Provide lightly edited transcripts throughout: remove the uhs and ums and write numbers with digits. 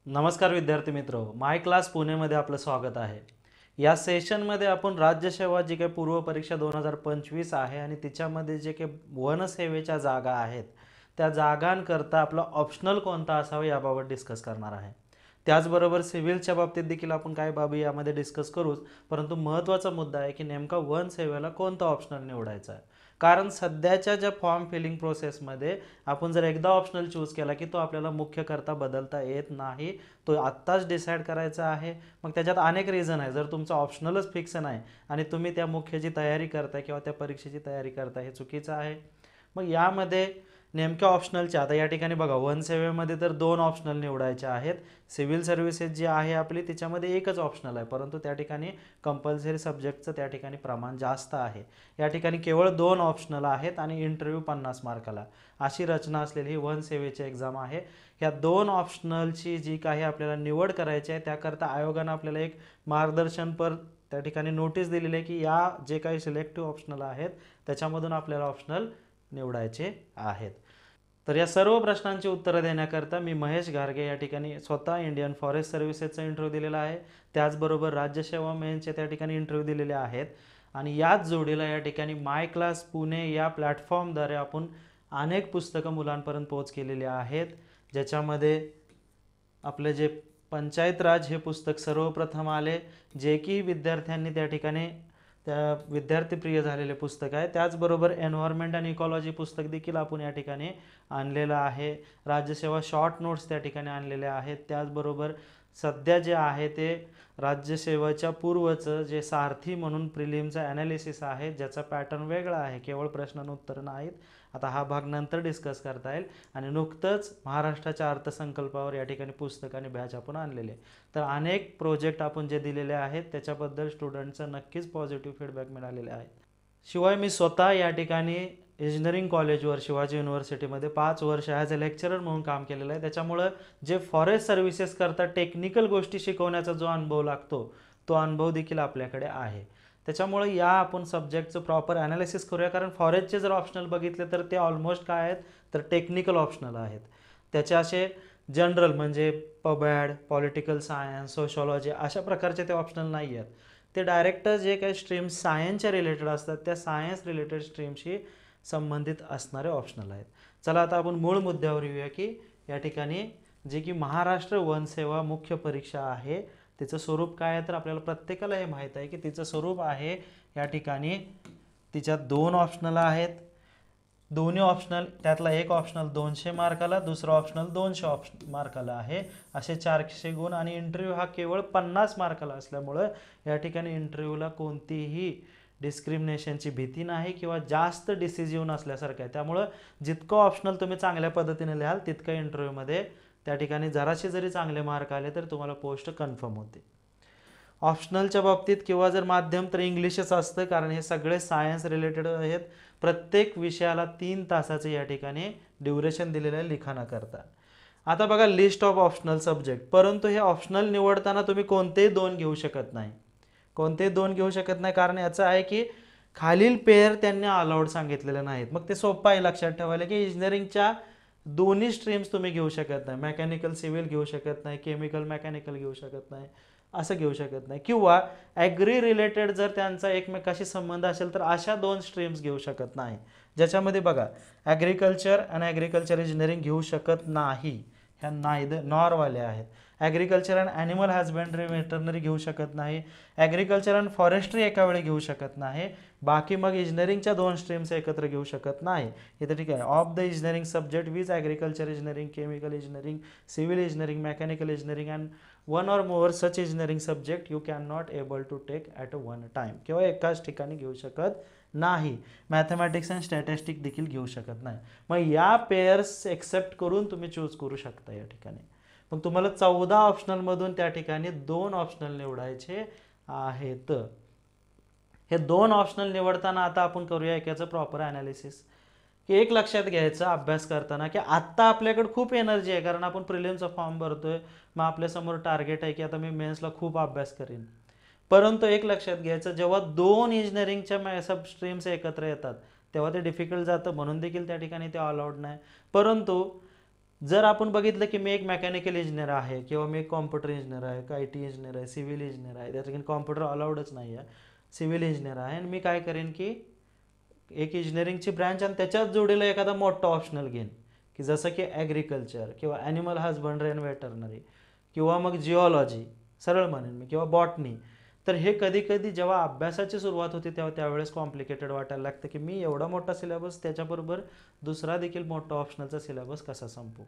नमस्कार विद्यार्थी मित्र, माय क्लास पुणेमध्ये आपलं स्वागत आहे। या सेशनमध्ये आपण राज्यसेवा जी काही पूर्व परीक्षा 2025 आहे आणि तिच्यामध्ये जे काही वनसेवेच्या जागा आहेत त्या जागांकरता आपला ऑप्शनल कोणता असावा याबाबत डिस्कस करणार आहे। त्याचबरोबर सिव्हिलच्या बाबतीत देखील आपण काय बाबी यामध्ये डिस्कस करूच, परंतु महत्त्वाचा मुद्दा आहे की नेमका वनसेवेला कोणता ऑप्शनल निवडायचा आहे। कारण सध्याच्या ज्या फॉर्म फिलिंग प्रोसेसमध्ये आपण जर एकदा ऑप्शनल चूज केला की तो आपल्याला मुख्य करता बदलता येत नाही, तो आत्ताच डिसाईड करायचा आहे। मग त्याच्यात अनेक रिझन आहे। जर तुमचा ऑप्शनलच फिक्स नाही आणि तुम्ही त्या मुख्यची तयारी करताय किंवा त्या परीक्षेची तयारी करताय हे चुकीचं आहे। मग यामध्ये नेमक्या ऑप्शनलच्या आता या ठिकाणी बघा, वनसेवेमध्ये तर 2 ऑप्शनल निवडायचे आहेत। सिव्हिल सर्व्हिसेस जी आहे आपली त्याच्यामध्ये एकच ऑप्शनल आहे, परंतु त्या ठिकाणी कंपल्सरी सब्जेक्टचं त्या ठिकाणी प्रमाण जास्त आहे। या ठिकाणी केवळ 2 ऑप्शनल आहेत आणि इंटरव्ह्यू 50 मार्काला अशी रचना असलेली ही वनसेवेची एक्झाम आहे। ह्या 2 ऑप्शनलची जी काही आपल्याला निवड करायची आहे त्याकरता आयोगानं आपल्याला एक मार्गदर्शनपर त्या ठिकाणी नोटीस दिलेली आहे की या जे काही सिलेक्टिव्ह ऑप्शनल आहेत त्याच्यामधून आपल्याला ऑप्शनल निवडायचे आहेत। तर या सर्व प्रश्नांची उत्तरं देण्याकरता मी महेश घारगे या ठिकाणी स्वतः इंडियन फॉरेस्ट सर्व्हिसेसचा इंटरव्ह्यू दिलेला आहे, त्याचबरोबर राज्यसेवा मेन्सचे त्या ठिकाणी इंटरव्ह्यू दिलेले आहेत आणि याच जोडीला या ठिकाणी माय क्लास पुणे या प्लॅटफॉर्मद्वारे आपण अनेक पुस्तकं मुलांपर्यंत पोहोच केलेली आहेत, ज्याच्यामध्ये आपले जे पंचायत राज हे पुस्तक सर्वप्रथम आले, जे की विद्यार्थ्यांनी त्या ठिकाणी त्या विद्यार्थीप्रिय झालेले पुस्तक आहे। त्याचबरोबर एन्व्हायरमेंट आणि इकॉलॉजी पुस्तक देखील आपण या ठिकाणी आणलेलं आहे। राज्यसेवा शॉर्ट नोट्स त्या ठिकाणी आणलेल्या आहेत। त्याचबरोबर सध्या जे आहे ते राज्यसेवेच्या पूर्वचं जे सारथी म्हणून प्रिलिमचं ॲनालिसिस आहे, ज्याचा पॅटर्न वेगळा आहे, केवळ प्रश्न आणि उत्तर नाहीत। आता हा भाग नंतर डिस्कस करता येईल आणि नुकतंच महाराष्ट्राच्या अर्थसंकल्पावर या ठिकाणी पुस्तक आणि बॅच आपण आणलेले। तर अनेक प्रोजेक्ट आपण जे दिलेले आहेत त्याच्याबद्दल स्टुडंटचा नक्कीच पॉझिटिव्ह फीडबॅक मिळालेले आहे। शिवाय मी स्वतः या ठिकाणी इंजिनिअरिंग कॉलेजवर शिवाजी युनिव्हर्सिटीमध्ये 5 वर्ष ॲज अ लेक्चरर म्हणून काम केलेलं आहे। त्याच्यामुळं जे फॉरेस्ट सर्व्हिसेस करता टेक्निकल गोष्टी शिकवण्याचा जो अनुभव लागतो तो अनुभव देखील आपल्याकडे आहे। त्याच्यामुळे या आपण सब्जेक्टचं प्रॉपर ॲनालिसिस करूया, कारण फॉरेस्टचे जर ऑप्शनल बघितले तर ते ऑलमोस्ट काय आहेत तर टेक्निकल ऑप्शनल आहेत। त्याचे असे जनरल म्हणजे पबॅड, पॉलिटिकल सायन्स, सोशॉलॉजी अशा प्रकारचे ते ऑप्शनल नाही आहेत। ते डायरेक्ट जे काही स्ट्रीम्स सायन्सच्या रिलेटेड असतात त्या सायन्स रिलेटेड स्ट्रीमशी संबंधित असणारे ऑप्शनल आहेत। चला आता आपण मूळ मुद्द्यावर येऊया की या ठिकाणी जे की महाराष्ट्र वनसेवा मुख्य परीक्षा आहे तिचं स्वरूप काय आहे, तर आपल्याला प्रत्येकाला हे माहीत आहे की तिचं स्वरूप आहे या ठिकाणी तिच्यात 2 ऑप्शनल आहेत। दोन्ही ऑप्शनल त्यातला एक ऑप्शनल 200 मार्काला, दुसरा ऑप्शनल 200 मार्काला आहे, असे 400 गुण आणि इंटरव्ह्यू हा केवळ 50 मार्काला असल्यामुळं या ठिकाणी इंटरव्ह्यूला कोणतीही डिस्क्रिमिनेशनची भीती नाही किंवा जास्त डिसिजिव्ह नसल्यासारखं आहे। त्यामुळं जितकं ऑप्शनल तुम्ही चांगल्या पद्धतीने लिहाल तितकं इंटरव्ह्यूमध्ये त्या ठिकाणी जराशी जरी चांगले मार्क आले तर तुम्हाला पोस्ट कन्फर्म होते। ऑप्शनलच्या बाबतीत किंवा जर माध्यम तर इंग्लिशच असतं, कारण हे सगळे सायन्स रिलेटेड आहेत। प्रत्येक विषयाला 3 तासाचे या ठिकाणी ड्युरेशन दिलेलं आहे लिखाणाकरता। आता बघा लिस्ट ऑफ ऑप्शनल सब्जेक्ट, परंतु हे ऑप्शनल निवडताना तुम्ही कोणतेही 2 घेऊ शकत नाही। कोणतेही 2 घेऊ शकत नाही कारण याचं आहे की खालील पेअर त्यांनी अलाउड सांगितलेले नाहीत। मग ते सोपं आहे लक्षात ठेवायला की इंजिनिअरिंगच्या दोन्ही स्ट्रीम्स तुम्ही घेऊ शकत नाही, मेकॅनिकल सिव्हिल घेऊ शकत नाही, केमिकल मेकॅनिकल घेऊ शकत नाही, असं घेऊ शकत नाही, किंवा ॲग्री रिलेटेड जर त्यांचा एकमेकाशी संबंध असेल तर अशा 2 स्ट्रीम्स घेऊ शकत नाही, ज्याच्यामध्ये बघा ॲग्रिकल्चर आणि ॲग्रिकल्चर इंजिनिअरिंग घेऊ शकत नाही, ह्या नाहीदर नॉरवाल्या आहेत। Agriculture and animal husbandry veterinary घेऊ शकत नाही, ॲग्रिकल्चर अँड फॉरेस्ट्री एका वेळी घेऊ शकत नाही, बाकी मग इंजिनिअरिंगच्या 2 स्ट्रीम्स एकत्र घेऊ शकत नाही। इथे ठीक आहे, of the engineering subject which agriculture engineering, chemical engineering, civil engineering, mechanical engineering and one or more such engineering subject you can not able to take at a one time, किंवा एकाच ठिकाणी घेऊ शकत नाही। मॅथमॅटिक्स अँड स्टॅटिस्टिक देखील घेऊ शकत नाही। मग या पेअर्स एक्सेप्ट करून तुम्ही चूज करू शकता या ठिकाणी। मग तुम्हाला 14 ऑप्शनलमधून त्या ठिकाणी 2 ऑप्शनल निवडायचे आहेत। हे 2 ऑप्शनल निवडताना आता आपण करूया एकाचं प्रॉपर ॲनालिसिस, की एक लक्षात घ्यायचं अभ्यास करताना की आत्ता आपल्याकडे खूप एनर्जी आहे, कारण आपण प्रिलिमचा फॉर्म भरतोय, मग आपल्यासमोर टार्गेट आहे की आता मी मेन्सला खूप अभ्यास करीन। परंतु एक लक्षात घ्यायचं, जेव्हा 2 इंजिनिअरिंगच्या सब स्ट्रीम्स एकत्र येतात तेव्हा ते डिफिकल्ट जातं, म्हणून देखील त्या ठिकाणी ते अलाउड नाही। परंतु जर आपण बघितलं की मी एक मेकॅनिकल इंजिनियर आहे किंवा मी एक कॉम्प्युटर इंजिनियर आहे, आय टी इंजिनियर आहे, सिव्हिल इंजिनियर आहे, त्या ठिकाणी कॉम्प्युटर अलाउडच नाही आहे, सिव्हिल इंजिनियर आहे, आणि मी काय करेन की एक इंजिनिअरिंगची ब्रँच आणि त्याच्याच जोडीला एखादा मोठा ऑप्शनल घेईन, की जसं की ॲग्रिकल्चर किंवा ॲनिमल हजबंड्री अँड वेटरनरी किंवा मग जिओलॉजी सरळ म्हणेन मी, किंवा बॉटनी. तर हे कधी कधी जेव्हा अभ्यासाची सुरुवात होती तेव्हा त्यावेळेस कॉम्प्लिकेटेड वाटायला लागतं की मी एवढा मोठा सिलेबस त्याच्याबरोबर दुसरा देखील मोठा ऑप्शनलचा सिलेबस कसा संपू.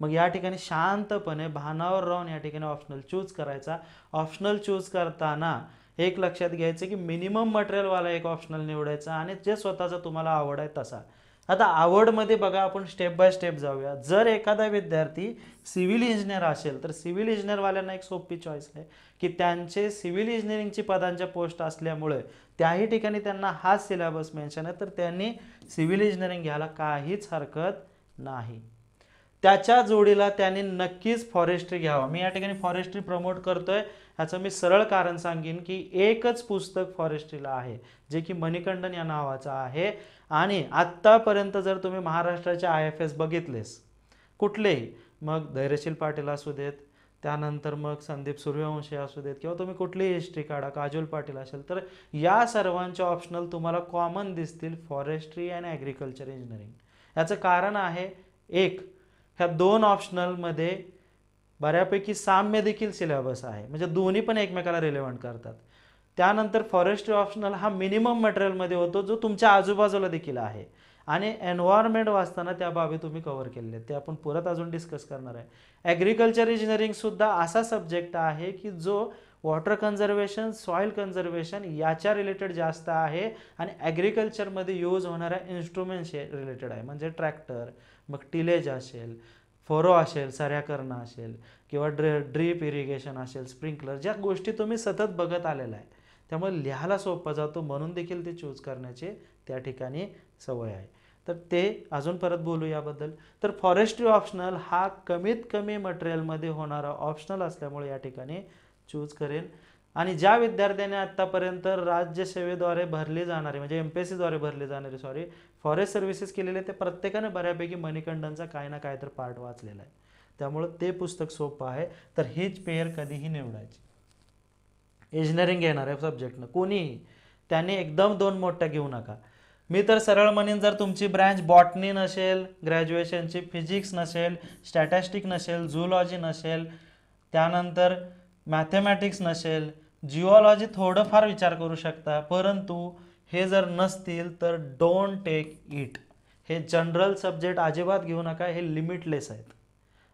मग या ठिकाणी शांतपणे भानावर राहून या ठिकाणी ऑप्शनल चूज करायचा. ऑप्शनल चूज करताना एक लक्षात घ्यायचं की मिनिमम मटेरियलवाला एक ऑप्शनल निवडायचा आणि जे स्वतःचा तुम्हाला आवड आहे तसा. आता आवडमध्ये बघा आपण स्टेप बाय स्टेप जाऊया. जर एखादा विद्यार्थी सिव्हिल इंजिनियर असेल तर सिव्हिल इंजिनियरवाल्यांना एक सोपी चॉईस आहे की त्यांचे सिव्हिल इंजिनिअरिंगची पदांच्या पोस्ट असल्यामुळे त्याही ठिकाणी त्यांना हाच सिलेबस मेन्शन आहे, तर त्यांनी सिव्हिल इंजिनिअरिंग घ्यायला काहीच हरकत नाही. त्याच्या जोडीला त्यांनी नक्कीच फॉरेस्ट्री घ्यावं. मी या ठिकाणी फॉरेस्ट्री प्रमोट करतोय ह्याचं मी सरळ कारण सांगेन की एकच पुस्तक फॉरेस्ट्रीला आहे जे की मणिकंदन या नावाचं आहे. आणि आत्तापर्यंत जर तुम्ही महाराष्ट्राचे IFS बघितलेस कुठलेही, मग धैर्यशील पाटील असू देत, त्यानंतर मग संदीप सूर्यवंशी असू देत, किंवा तुम्ही कुठलीही हिस्ट्री काढा, काजोल पाटील असेल, तर या सर्वांचे ऑप्शनल तुम्हाला कॉमन दिसतील फॉरेस्ट्री आणि ॲग्रिकल्चर इंजिनिअरिंग. याचं कारण आहे एक, ह्या दोन ऑप्शनलमध्ये बऱ्यापैकी साम्य देखील सिलेबस आहे, म्हणजे दोन्ही पण एकमेकाला रिलेव्हंट करतात. त्यानंतर फॉरेस्ट्री ऑप्शनल हा मिनिमम मटेरियलमध्ये होतो जो तुमच्या आजूबाजूला देखील आहे, आणि एन्व्हायरमेंट वाचताना त्या बाबी तुम्ही कव्हर केलेले आहेत, ते आपण परत अजून डिस्कस करणार आहे. ॲग्रिकल्चर इंजिनिअरिंग सुद्धा असा सब्जेक्ट आहे की जो वॉटर कन्झर्वेशन, सॉईल कन्झर्वेशन याच्या रिलेटेड जास्त आहे, आणि ॲग्रिकल्चरमध्ये यूज होणाऱ्या इन्स्ट्रुमेंट्स रिलेटेड आहे, म्हणजे ट्रॅक्टर, मग टिलेज असेल, फोरो असेल, सऱ्या करणं असेल, किंवा ड्रीप इरिगेशन असेल, स्प्रिंकलर, ज्या गोष्टी तुम्ही सतत बघत आलेला आहे त्यामुळे लिहायला सोपा जातो, म्हणून देखील ते चूज करण्याची त्या ठिकाणी सवय आहे. तर ते अजून परत बोलू याबद्दल. तर फॉरेस्ट्री ऑप्शनल हा कमीत कमी मटेरियलमध्ये होणारा ऑप्शनल असल्यामुळे या ठिकाणी चूज करेन. आणि ज्या विद्यार्थ्यांनी आत्तापर्यंत राज्यसेवेद्वारे भरली जाणारी, म्हणजे MPSCद्वारे भरली जाणारी फॉरेस्ट सर्व्हिसेस केलेले, ते प्रत्येकाने बऱ्यापैकी मणिकंदनचा काही ना काय तर पार्ट वाचलेला आहे, त्यामुळं ते पुस्तक सोपं आहे. तर हीच पेअर कधीही निवडायची. इंजिनिअरिंग घेणार आहे सब्जेक्टनं कोणीही, त्यांनी एकदम दोन मोठ्या घेऊ नका. मी तर सरळ म्हणेन, जर तुमची ब्रँच बॉटनी नसेल, ग्रॅज्युएशनची फिजिक्स नसेल, स्टॅटिस्टिक नसेल, झूलॉजी नसेल, त्यानंतर मॅथमॅटिक्स नसेल, जिओलॉजी थोडंफार विचार करू शकता, परंतु हे जर नसतील तर डोंट टेक इट. हे जनरल सब्जेक्ट अजिबात घेऊ नका, हे लिमिटलेस आहेत,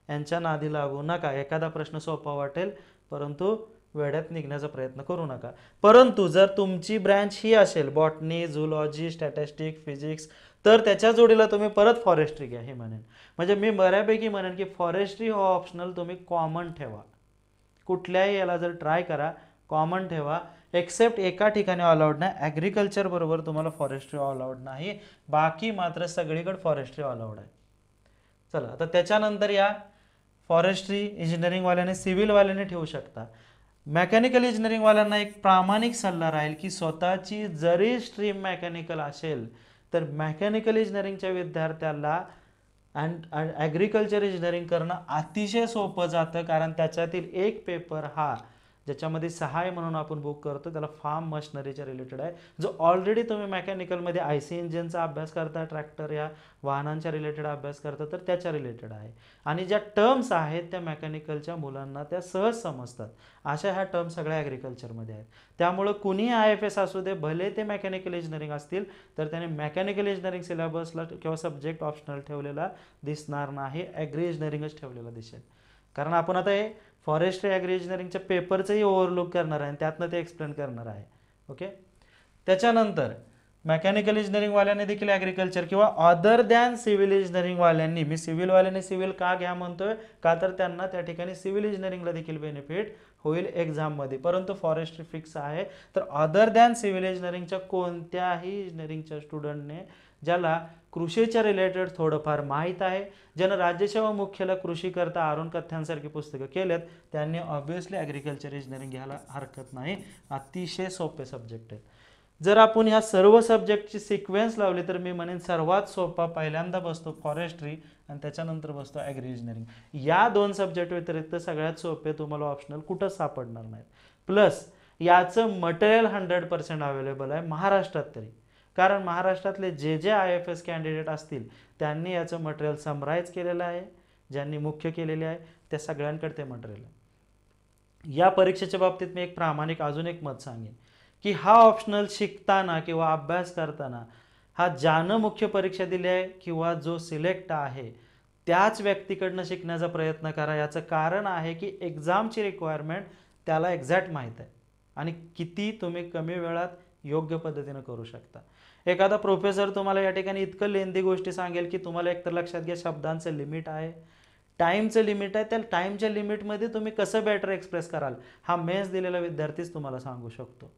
यांच्या नादी लागू नका. एखादा प्रश्न सोपा वाटेल परंतु वेड्यात निघण्याचा प्रयत्न करू नका. परंतु जर तुमची ब्रँच ही असेल बॉटनी, झूलॉजी, स्टॅटिस्टिक, फिजिक्स, तर त्याच्या जोडीला तुम्ही परत फॉरेस्ट्री घ्या हे म्हणेन. म्हणजे मी बऱ्यापैकी म्हणेन की फॉरेस्ट्री हा ऑप्शनल तुम्ही कॉमन ठेवा, कुठल्याही याला जर ट्राय करा कॉमन ठेवा. एक्सेप्ट एका ठिकाणी अलाउड नाही, ॲग्रिकल्चर बरोबर तुम्हाला फॉरेस्ट्री अलाउड नाही, बाकी मात्र सगळीकडे फॉरेस्ट्री अलाउड आहे. चला आता त्याच्यानंतर या फॉरेस्ट्री इंजिनिअरिंगवाल्याने सिव्हिलवाल्याने ठेवू शकता. मेकॅनिकल इंजिनिअरिंगवाल्यांना एक प्रामाणिक सल्ला राहील की स्वतःची जरी स्ट्रीम मेकॅनिकल असेल तर मेकॅनिकल इंजिनिअरिंगच्या विद्यार्थ्याला ॲग्रिकल्चर इंजिनिअरिंग करणं अतिशय सोपं जातं, कारण त्याच्यातील एक पेपर हा ज्याच्यामध्ये सहाय म्हणून आपण बुक करतो त्याला फार्म मशिनरीच्या रिलेटेड आहे, जो ऑलरेडी तुम्ही मेकॅनिकलमध्ये IC इंजिनचा अभ्यास करता, ट्रॅक्टर या वाहनांच्या रिलेटेड अभ्यास करता, तर त्याच्या रिलेटेड आहे. आणि ज्या टर्म्स आहेत त्या मेकॅनिकलच्या मुलांना त्या सहज समजतात, अशा ह्या टर्म्स सगळ्या ॲग्रिकल्चरमध्ये आहेत. त्यामुळं कुणीही IFS असू दे, भले ते मेकॅनिकल इंजिनिअरिंग असतील, तर त्याने मेकॅनिकल इंजिनिअरिंग सिलेबसला किंवा सब्जेक्ट ऑप्शनल ठेवलेला दिसणार नाही, ॲग्री इंजिनिअरिंगच ठेवलेला दिसेल. कारण आपण आता हे फॉरेस्ट्री ॲग्री इंजिनिअरिंगच्या पेपरचंही ओव्हरलुक करणार आहे आणि त्यातनं ते एक्सप्लेन करणार आहे. ओके. त्याच्यानंतर मेकॅनिकल इंजिनिअरिंगवाल्याने देखील ॲग्रिकल्चर किंवा अदर दॅन सिव्हिल इंजिनिअरिंगवाल्यांनी, मी सिव्हिलवाल्यांनी सिव्हिल का घ्या म्हणतोय, का तर त्यांना त्या ठिकाणी सिव्हिल इंजिनिअरिंगला देखील बेनिफिट होईल एक्झाममध्ये, परंतु फॉरेस्ट्री फिक्स आहे. तर अदर दॅन सिव्हिल इंजिनिअरिंगच्या कोणत्याही इंजिनिअरिंगच्या स्टुडंटने ज्याला कृषीच्या रिलेटेड थोडंफार माहीत आहे, ज्यानं राज्यसेवा मुख्याला कृषी करता अरुण कथ्यांसारखी पुस्तकं केलेत, त्यांनी ऑब्व्हियसली ॲग्रिकल्चर इंजिनिअरिंग घ्यायला हरकत नाही. अतिशय सोपे सब्जेक्ट आहेत. जर आपण ह्या सर्व सब्जेक्टची सिक्वेन्स लावली तर मी म्हणेन सर्वात सोपा पहिल्यांदा बसतो फॉरेस्ट्री आणि त्याच्यानंतर बसतो ॲग्री इंजिनिअरिंग। या दोन सब्जेक्ट व्यतिरिक्त सगळ्यात सोपे तुम्हाला ऑप्शनल कुठंच सापडणार नाहीत। प्लस याचं मटेरियल 100% अवेलेबल आहे महाराष्ट्रात तरी, कारण महाराष्ट्रातले जे जे IAFS कॅन्डिडेट असतील त्यांनी याचं मटेरियल समराईज केलेलं आहे, ज्यांनी मुख्य केलेले आहे त्या सगळ्यांकडे ते मटेरियल आहे। या परीक्षेच्या बाबतीत मी एक प्रामाणिक अजून एक मत सांगेन की हा ऑप्शनल शिकताना किंवा अभ्यास करताना हा ज्यानं मुख्य परीक्षा दिली आहे किंवा जो सिलेक्ट आहे त्याच व्यक्तीकडनं शिकण्याचा प्रयत्न करा। याचं कारण आहे की एक्झामची रिक्वायरमेंट त्याला एक्झॅक्ट माहीत आहे आणि किती तुम्ही कमी वेळात योग्य पद्धतीनं करू शकता। एखादा प्रोफेसर तुम्हाला या ठिकाणी इतकं लेंदी गोष्टी सांगेल की तुम्हाला एकतर लक्षात घ्या शब्दांचं लिमिट आहे, टाईमचं लिमिट आहे, त्या टाईमच्या लिमिटमध्ये तुम्ही कसं बेटर एक्सप्रेस कराल हा मेन्स दिलेला विद्यार्थीच तुम्हाला सांगू शकतो।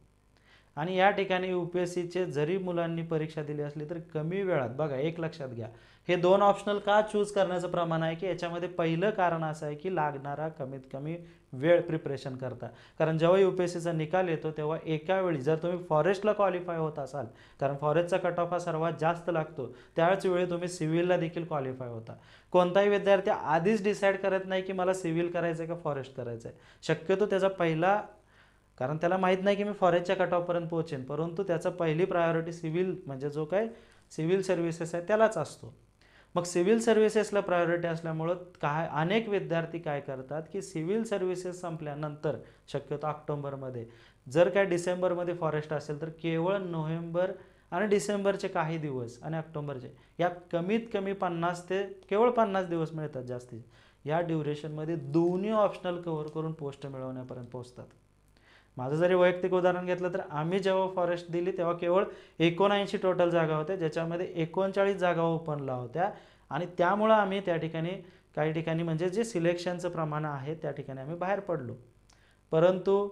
आणि या ठिकाणी UPSCचे जरी मुलांनी परीक्षा दिली असली तरी कमी वेळात, बघा एक लक्षात घ्या, हे दोन ऑप्शनल का चूज करण्याचं प्रमाण आहे की याच्यामध्ये पहिलं कारण असं आहे की लागणारा कमीत कमी वेळ प्रिपरेशन करता। कारण जेव्हा UPSCचा निकाल येतो तेव्हा एका वेळी जर तुम्ही फॉरेस्टला क्वालिफाय होत असाल, कारण फॉरेस्टचा कट ऑफ हा सर्वात जास्त लागतो, त्याच वेळी तुम्ही सिव्हिलला देखील क्वालिफाय होता। कोणताही विद्यार्थी आधीच डिसाईड करत नाही की मला सिव्हिल करायचं आहे का फॉरेस्ट करायचं आहे, शक्यतो त्याचा पहिला, कारण त्याला माहीत नाही की मी फॉरेस्टच्या कट ऑफपर्यंत पोहोचेन, परंतु त्याचा पहिली प्रायोरिटी सिव्हिल म्हणजे जो काय सिव्हिल सर्व्हिसेस आहे त्यालाच असतो। मग सिव्हिल सर्व्हिसेसला प्रायोरिटी असल्यामुळं काय अनेक विद्यार्थी काय करतात की सिव्हिल सर्व्हिसेस संपल्यानंतर शक्यतो ऑक्टोबरमध्ये, जर काय डिसेंबरमध्ये फॉरेस्ट असेल तर केवळ नोव्हेंबर आणि डिसेंबरचे काही दिवस आणि ऑक्टोबरचे या कमीत कमी 50 ते केवळ 50 दिवस मिळतात जास्तीत, या ड्युरेशनमध्ये दोन्ही ऑप्शनल कव्हर करून पोस्ट मिळवण्यापर्यंत पोहोचतात। माझं जरी वैयक्तिक उदाहरण घेतलं तर आम्ही जेव्हा फॉरेस्ट दिली तेव्हा केवळ 79 टोटल जागा होत्या, ज्याच्यामध्ये 39 जागा ओपनला होत्या आणि त्यामुळं आम्ही त्या ठिकाणी काही ठिकाणी म्हणजे जे सिलेक्शनचं प्रमाण आहे त्या ठिकाणी आम्ही बाहेर पडलो। परंतु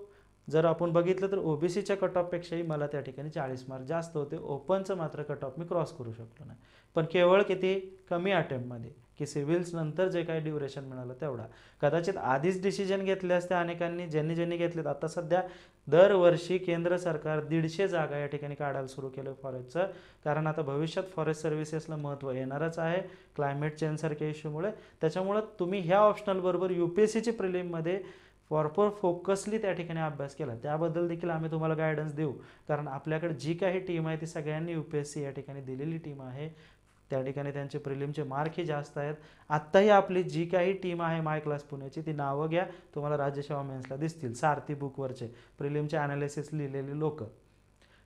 जर आपण बघितलं तर OBCच्या कट ऑफपेक्षाही मला त्या ठिकाणी 40 मार्क जास्त होते, ओपनचं मात्र कट ऑफ मी क्रॉस करू शकलो नाही, पण केवळ किती कमी अटेम्प्टमध्ये की सिव्हिल्स नंतर जे काही ड्युरेशन मिळालं तेवढा। कदाचित आधीच डिसिजन घेतले असते अनेकांनी, ज्यांनी घेतलेत, आता सध्या दरवर्षी केंद्र सरकार 150 जागा या ठिकाणी काढायला सुरू केलं फॉरेस्टचं, कारण आता भविष्यात फॉरेस्ट सर्व्हिसेसला महत्त्व येणारच आहे क्लायमेट चेंजसारख्या इश्यूमुळे। त्याच्यामुळं तुम्ही ह्या ऑप्शनलबरोबर UPSCची प्रिलिममध्ये प्रॉपर फोकसली त्या ठिकाणी अभ्यास केला त्याबद्दल देखील आम्ही तुम्हाला गायडन्स देऊ, कारण आपल्याकडे जी काही टीम आहे ती सगळ्यांनी UPSC या ठिकाणी दिलेली टीम आहे, त्या ठिकाणी त्यांचे प्रिलिमचे मार्कही जास्त आहेत। आत्ताही आपली जी काही टीम आहे माय क्लास पुण्याची ती नावं घ्या, तुम्हाला राज्यसेवा मेन्सला दिसतील, सारथी बुकवरचे प्रिलिमचे ॲनालिसिस लिहिलेले लोक,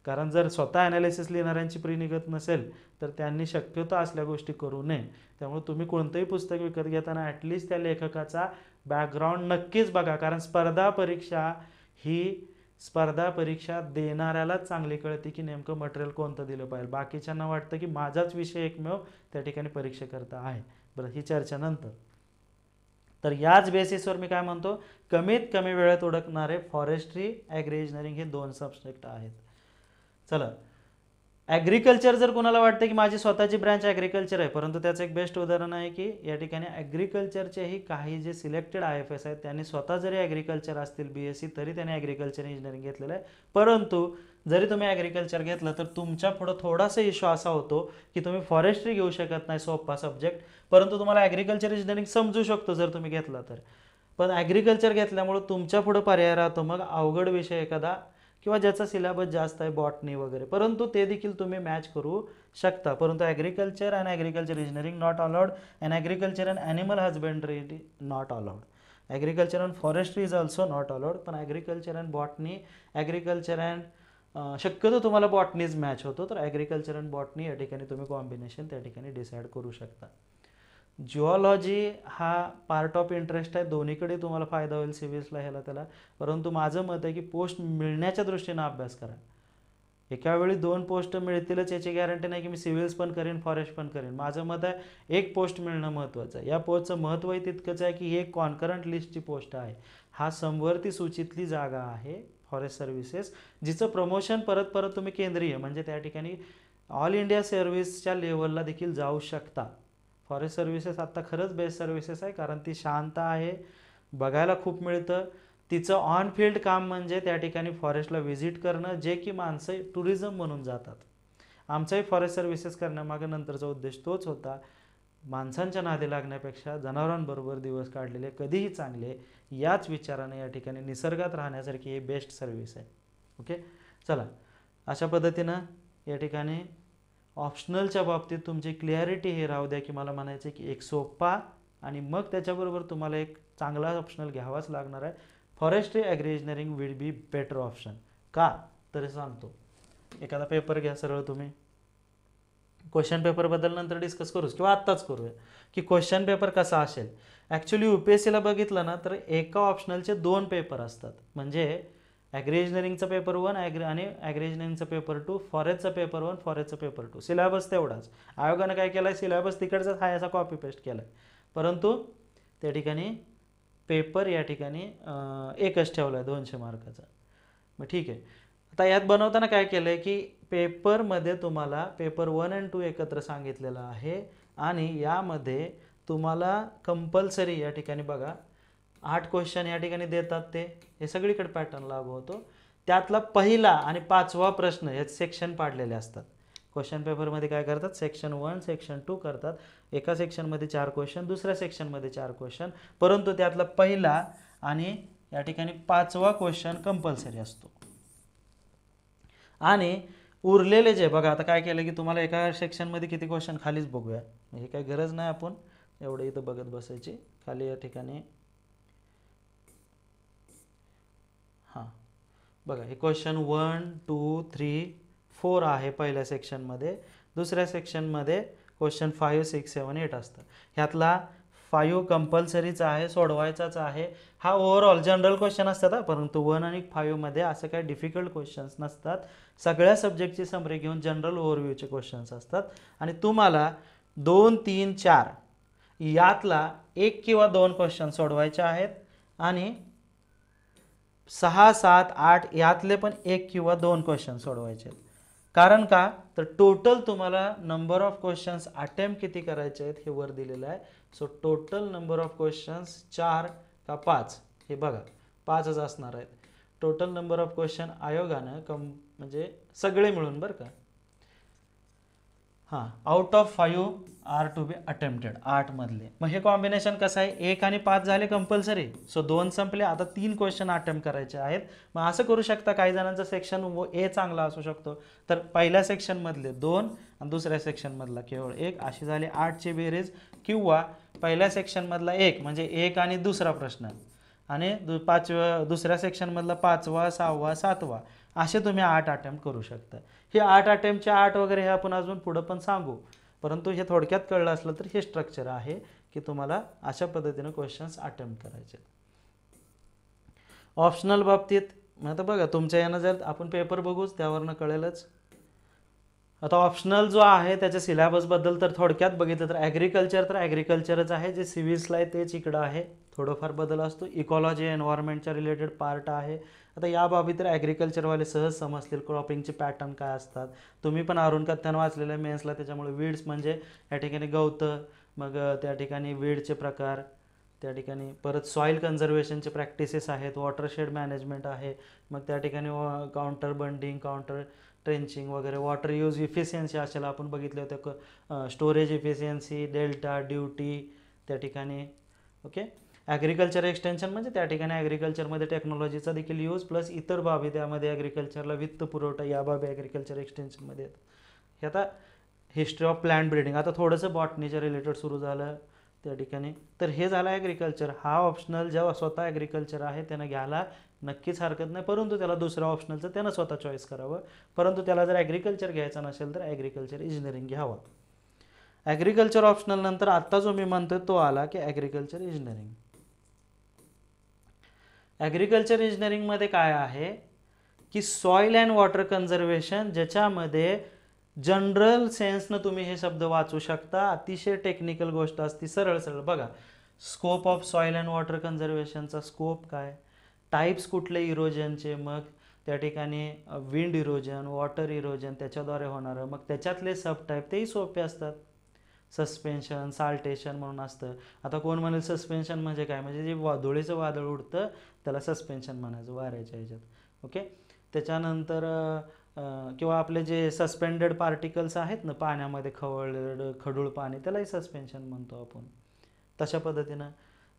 कारण जर स्वतः ॲनालिसिस लिहिणाऱ्यांची प्री निघत नसेल तर त्यांनी शक्यतो असल्या गोष्टी करू नये। त्यामुळे तुम्ही कोणतंही पुस्तक विकत घेताना ॲटलिस्ट त्या लेखकाचा बॅकग्राऊंड नक्कीच बघा, कारण स्पर्धा परीक्षा देणाऱ्यालाच चांगली कळते की नेमकं मटेरियल कोणतं दिलं पाहिजे, बाकीच्यांना वाटतं की माझाच विषय एकमेव त्या ठिकाणी परीक्षेकरता आहे। बरं, ही चर्चा नंतर। तर याच बेसिसवर मी काय म्हणतो, कमीत कमी वेळेत ओळखणारे फॉरेस्ट्री ॲग्री इंजिनिअरिंग हे दोन सब्जेक्ट आहेत। चला, ॲग्रिकल्चर जर कोणाला वाटतं की माझी स्वतःची ब्रँच ॲग्रिकल्चर आहे, परंतु त्याचं एक बेस्ट उदाहरण आहे की या ठिकाणी ॲग्रिकल्चरचेही काही जे सिलेक्टेड IAFS आहेत त्यांनी स्वतः जरी ॲग्रिकल्चर असतील BSc तरी त्यांनी ॲग्रिकल्चर इंजिनिअरिंग घेतलेलं आहे। परंतु जरी तुम्ही ॲग्रिकल्चर घेतलं तर तुमच्या पुढं थोडासा इश्यू असा होतो की तुम्ही फॉरेस्ट्री घेऊ शकत नाही, सोपा सब्जेक्ट, परंतु तुम्हाला ॲग्रिकल्चर इंजिनिअरिंग समजू शकतो जर तुम्ही घेतला तर। पण ॲग्रिकल्चर घेतल्यामुळं तुमच्या पुढं पर्याय राहतो मग अवघड विषय एखादा किंवा ज्याचा सिलेबस जास्त आहे बॉटनी वगैरे, परंतु ते देखील तुम्ही मॅच करू शकता। परंतु agriculture and agriculture engineering not allowed, and agriculture and animal husbandry not allowed, agriculture and forestry is also not allowed, पण agriculture and botany, agriculture and शक्यतो तुम्हाला बॉटनीज मॅच होतो, तर ॲग्रिकल्चर अँड बॉटनी या ठिकाणी तुम्ही कॉम्बिनेशन त्या ठिकाणी डिसाईड करू शकता। जिओलॉजी हा पार्ट ऑफ इंटरेस्ट आहे, दोन्हीकडे तुम्हाला फायदा होईल सिव्हिल्सला ह्याला त्याला, परंतु माझं मत आहे की पोस्ट मिळण्याच्या दृष्टीनं अभ्यास करा। एका वेळी 2 पोस्ट मिळतीलच याची गॅरंटी नाही की मी सिव्हिल्स पण करेन फॉरेस्ट पण करेन। माझं मत आहे एक पोस्ट मिळणं महत्त्वाचं आहे। या पोस्टचं महत्त्वही तितकंच आहे की ही एक कॉन्करंट लिस्टची पोस्ट आहे, हा समवर्ती सूचीतली जागा आहे फॉरेस्ट सर्व्हिसेस, जिचं प्रमोशन परत परत तुम्ही केंद्रीय म्हणजे त्या ठिकाणी ऑल इंडिया सर्व्हिसच्या लेवलला देखील जाऊ शकता। फॉरेस्ट सर्व्हिसेस आत्ता खरंच बेस्ट सर्व्हिसेस आहे, कारण ती शांत आहे, बघायला खूप मिळतं, तिचं ऑन फील्ड काम म्हणजे त्या ठिकाणी फॉरेस्टला व्हिजिट करणं, जे की माणसं टुरिझम म्हणून जातात. आमचाही फॉरेस्ट सर्व्हिसेस करण्यामागं नंतरचा उद्देश तोच होता, माणसांच्या नादी लागण्यापेक्षा जनावरांबरोबर दिवस काढलेले कधीही चांगले, याच विचाराने या ठिकाणी निसर्गात राहण्यासारखी ही बेस्ट सर्व्हिस आहे. ओके, चला अशा पद्धतीनं या ठिकाणी ऑप्शनलच्या बाबतीत तुमची क्लिअरिटी हे राहू द्या की मला म्हणायचं आहे की एक सोपा आणि मग त्याच्याबरोबर तुम्हाला एक चांगला ऑप्शनल घ्यावाच लागणार आहे. Forestry agri engineering will be better option. का तरी सांगतो. एखादा पेपर घ्या सरळ तुम्ही, क्वेश्चन पेपरबद्दल नंतर डिस्कस करूच किंवा आत्ताच करूया की क्वेश्चन पेपर कसा असेल. ॲक्च्युली UPSCला बघितलं ना तर एका ऑप्शनलचे 2 पेपर असतात. म्हणजे ॲग्री इंजिनिअरिंगचा पेपर 1 आणि ॲग्री इंजिनिअरिंगचा पेपर 2, फॉरेस्टचा पेपर 1, फॉरेस्टचा पेपर 2. सिलेबस तेवढाच. आयोगानं काय केलं आहे, सिलेबस तिकडचाच हा याचा कॉपी पेस्ट केला आहे, परंतु त्या ठिकाणी पेपर या ठिकाणी एकच ठेवला आहे 200 मार्काचा. मग ठीक आहे. आता यात बनवताना काय केलं आहे की पेपरमध्ये तुम्हाला पेपर 1 आणि 2 एकत्र सांगितलेलं आहे आणि यामध्ये तुम्हाला कंपल्सरी या ठिकाणी बघा 8 क्वेश्चन या ठिकाणी देतात. ते हे सगळीकडे पॅटर्न लागू होतो. त्यातला पहिला आणि 5वा प्रश्न हे सेक्शन पाडलेले असतात. क्वेश्चन पेपरमध्ये काय करतात, सेक्शन 1 सेक्शन 2 करतात. एका सेक्शनमध्ये 4 क्वेश्चन, दुसऱ्या सेक्शनमध्ये 4 क्वेश्चन, परंतु त्यातला पहिला आणि या ठिकाणी 5वा क्वेश्चन कंपल्सरी असतो. आणि उरलेले जे बघा, आता काय केलं की तुम्हाला एका सेक्शनमध्ये किती क्वेश्चन खालीच बघूया, हे काही गरज नाही आपण एवढं इथं बघत बसायची. खाली या ठिकाणी हां बघा, हे क्वेश्चन 1 2 3 4 आहे पहिल्या सेक्शनमध्ये. दुसऱ्या सेक्शनमध्ये क्वेश्चन 5 6 7 8 असतं. ह्यातला 5 कंपल्सरीचा आहे, सोडवायचाच आहे. हा ओव्हरऑल जनरल क्वेश्चन असतात, परंतु 1 आणि 5 मध्ये असं काही डिफिकल्ट क्वेश्चन्स नसतात. सगळ्या सब्जेक्टची समरी घेऊन जनरल ओव्हरव्ह्यूचे क्वेश्चन्स असतात आणि तुम्हाला 2 3 4 यातला 1 किंवा 2 क्वेश्चन सोडवायचे आहेत आणि 6 7 8 यातले पण 1 किंवा 2 क्वेश्चन सोडवायचे आहेत. कारण का तर टोटल तुम्हाला नंबर ऑफ क्वेश्चन्स अटेम्प्ट किती करायचे आहेत हे वर दिलेलं आहे. So total number of questions 4 का 5 हे बघा, 5च असणार आहेत. टोटल नंबर ऑफ क्वेश्चन आयोगानं म्हणजे सगळे मिळून बरं का, हां, out of 5 are to be attempted, 8 मधले. मग हे कॉम्बिनेशन कसं आहे, 1 आणि 5 झाले कंपल्सरी. सो 2 संपले, आता 3 क्वेश्चन अटेम्प्ट करायचे आहेत. मग असं करू शकता, काही जणांचा सेक्शन ए चांगला असू शकतो, तर पहिल्या सेक्शनमधले 2 आणि दुसऱ्या सेक्शनमधला केवळ 1, अशी झाली 8ची बेरीज. किंवा पहिल्या सेक्शनमधला 1 म्हणजे 1 आणि दुसरा प्रश्न आणि दुसऱ्या सेक्शनमधला 5वा 6वा 7वा, असे तुम्ही 8 अटेम्प्ट करू शकता. हे 8 अटेम्प्टचे 8 वगैरे हे आपण अजून पुढं पण सांगू, परंतु हे थोडक्यात कळलं असलं तर हे स्ट्रक्चर आहे की तुम्हाला अशा पद्धतीने क्वेश्चन्स अटेम्प्ट करायचे. ऑप्शनल बाबतीत आता बघा, तुमच्या यानं जर आपण पेपर बघूच त्यावरनं कळेलच. आता ऑप्शनल जो आहे त्याच्या सिलेबसबद्दल तर थोडक्यात बघितलं तर ॲग्रिकल्चर तर ॲग्रिकल्चरच आहे, जे सिव्हिल्सला आहे तेच इकडं आहे. थोडंफार बदल असतो. इकॉलॉजी एन्व्हायरमेंटच्या रिलेटेड पार्ट आहे. आता या बाबी तर ॲग्रिकल्चरवाले सहज समजतील, क्रॉपिंगचे पॅटर्न काय असतात. तुम्ही पण अरुण कथ्यान वाचलेलं आहे मेन्सला, त्याच्यामुळे वीड्स म्हणजे या ठिकाणी गवतं, मग त्या ठिकाणी वीडचे प्रकार, त्या ठिकाणी परत सॉईल कन्झर्वेशनचे प्रॅक्टिसेस आहेत, वॉटरशेड मॅनेजमेंट आहे, मग त्या ठिकाणी काउंटर बंडिंग, काउंटर ट्रेंचिंग वगैरे, वॉटर यूज इफिशियन्सी असेल आपण बघितले होते, स्टोरेज इफिशियन्सी, डेल्टा ड्युटी त्या ठिकाणी. ओके, ॲग्रिकल्चर एक्सटेन्शन म्हणजे त्या ठिकाणी ॲग्रिकल्चरमध्ये टेक्नॉलॉजीचा देखील यूज प्लस इतर बाबी त्यामध्ये ॲग्रिकल्चरला वित्त पुरवठा या बाबी ॲग्रिकल्चर एक्सटेन्शनमध्ये येतात. हे आता हिस्ट्री ऑफ प्लांट ब्रीडिंग, आता थोडंसं बॉटनीच्या रिलेटेड सुरू झालं त्या ठिकाणी. तर हे झालं ॲग्रिकल्चर. हा ऑप्शनल जेव्हा स्वतः ॲग्रिकल्चर आहे त्यानं घ्यायला नक्कीच हरकत नाही, परंतु त्याला दुसऱ्या ऑप्शनलचं त्यानं स्वतः चॉईस करावं. परंतु त्याला जर ॲग्रिकल्चर घ्यायचं नसेल तर ॲग्रिकल्चर इंजिनिअरिंग घ्यावं. ॲग्रिकल्चर ऑप्शनल नंतर आत्ता जो मी म्हणतोय तो आला की ॲग्रिकल्चर इंजिनिअरिंग. ॲग्रिकल्चर इंजिनिअरिंगमध्ये काय आहे की सॉईल अँड वॉटर कन्झर्वेशन, ज्याच्यामध्ये जनरल सेन्सनं तुम्ही हे शब्द वाचू शकता. अतिशय टेक्निकल गोष्ट असती, सरळ सरळ बघा. Scope of soil and water कन्झर्वेशनचा स्कोप काय, टाईप्स कुठले इरोजनचे, मग त्या ठिकाणी विंड इरोजन, वॉटर इरोजन त्याच्याद्वारे होणारं, मग त्याच्यातले सब टाईप तेही सोपे असतात. सस्पेन्शन, साल्टेशन म्हणून असतं. आता कोण म्हणेल सस्पेन्शन म्हणजे काय, म्हणजे जे धुळीचं वादळ उडतं त्याला सस्पेन्शन म्हणायचं वाऱ्याच्या ह्याच्यात. ओके. त्याच्यानंतर किंवा आपले जे सस्पेंडेड पार्टिकल्स आहेत ना पाण्यामध्ये, खडूळ पाणी, त्यालाही सस्पेन्शन म्हणतो आपण, तशा पद्धतीनं.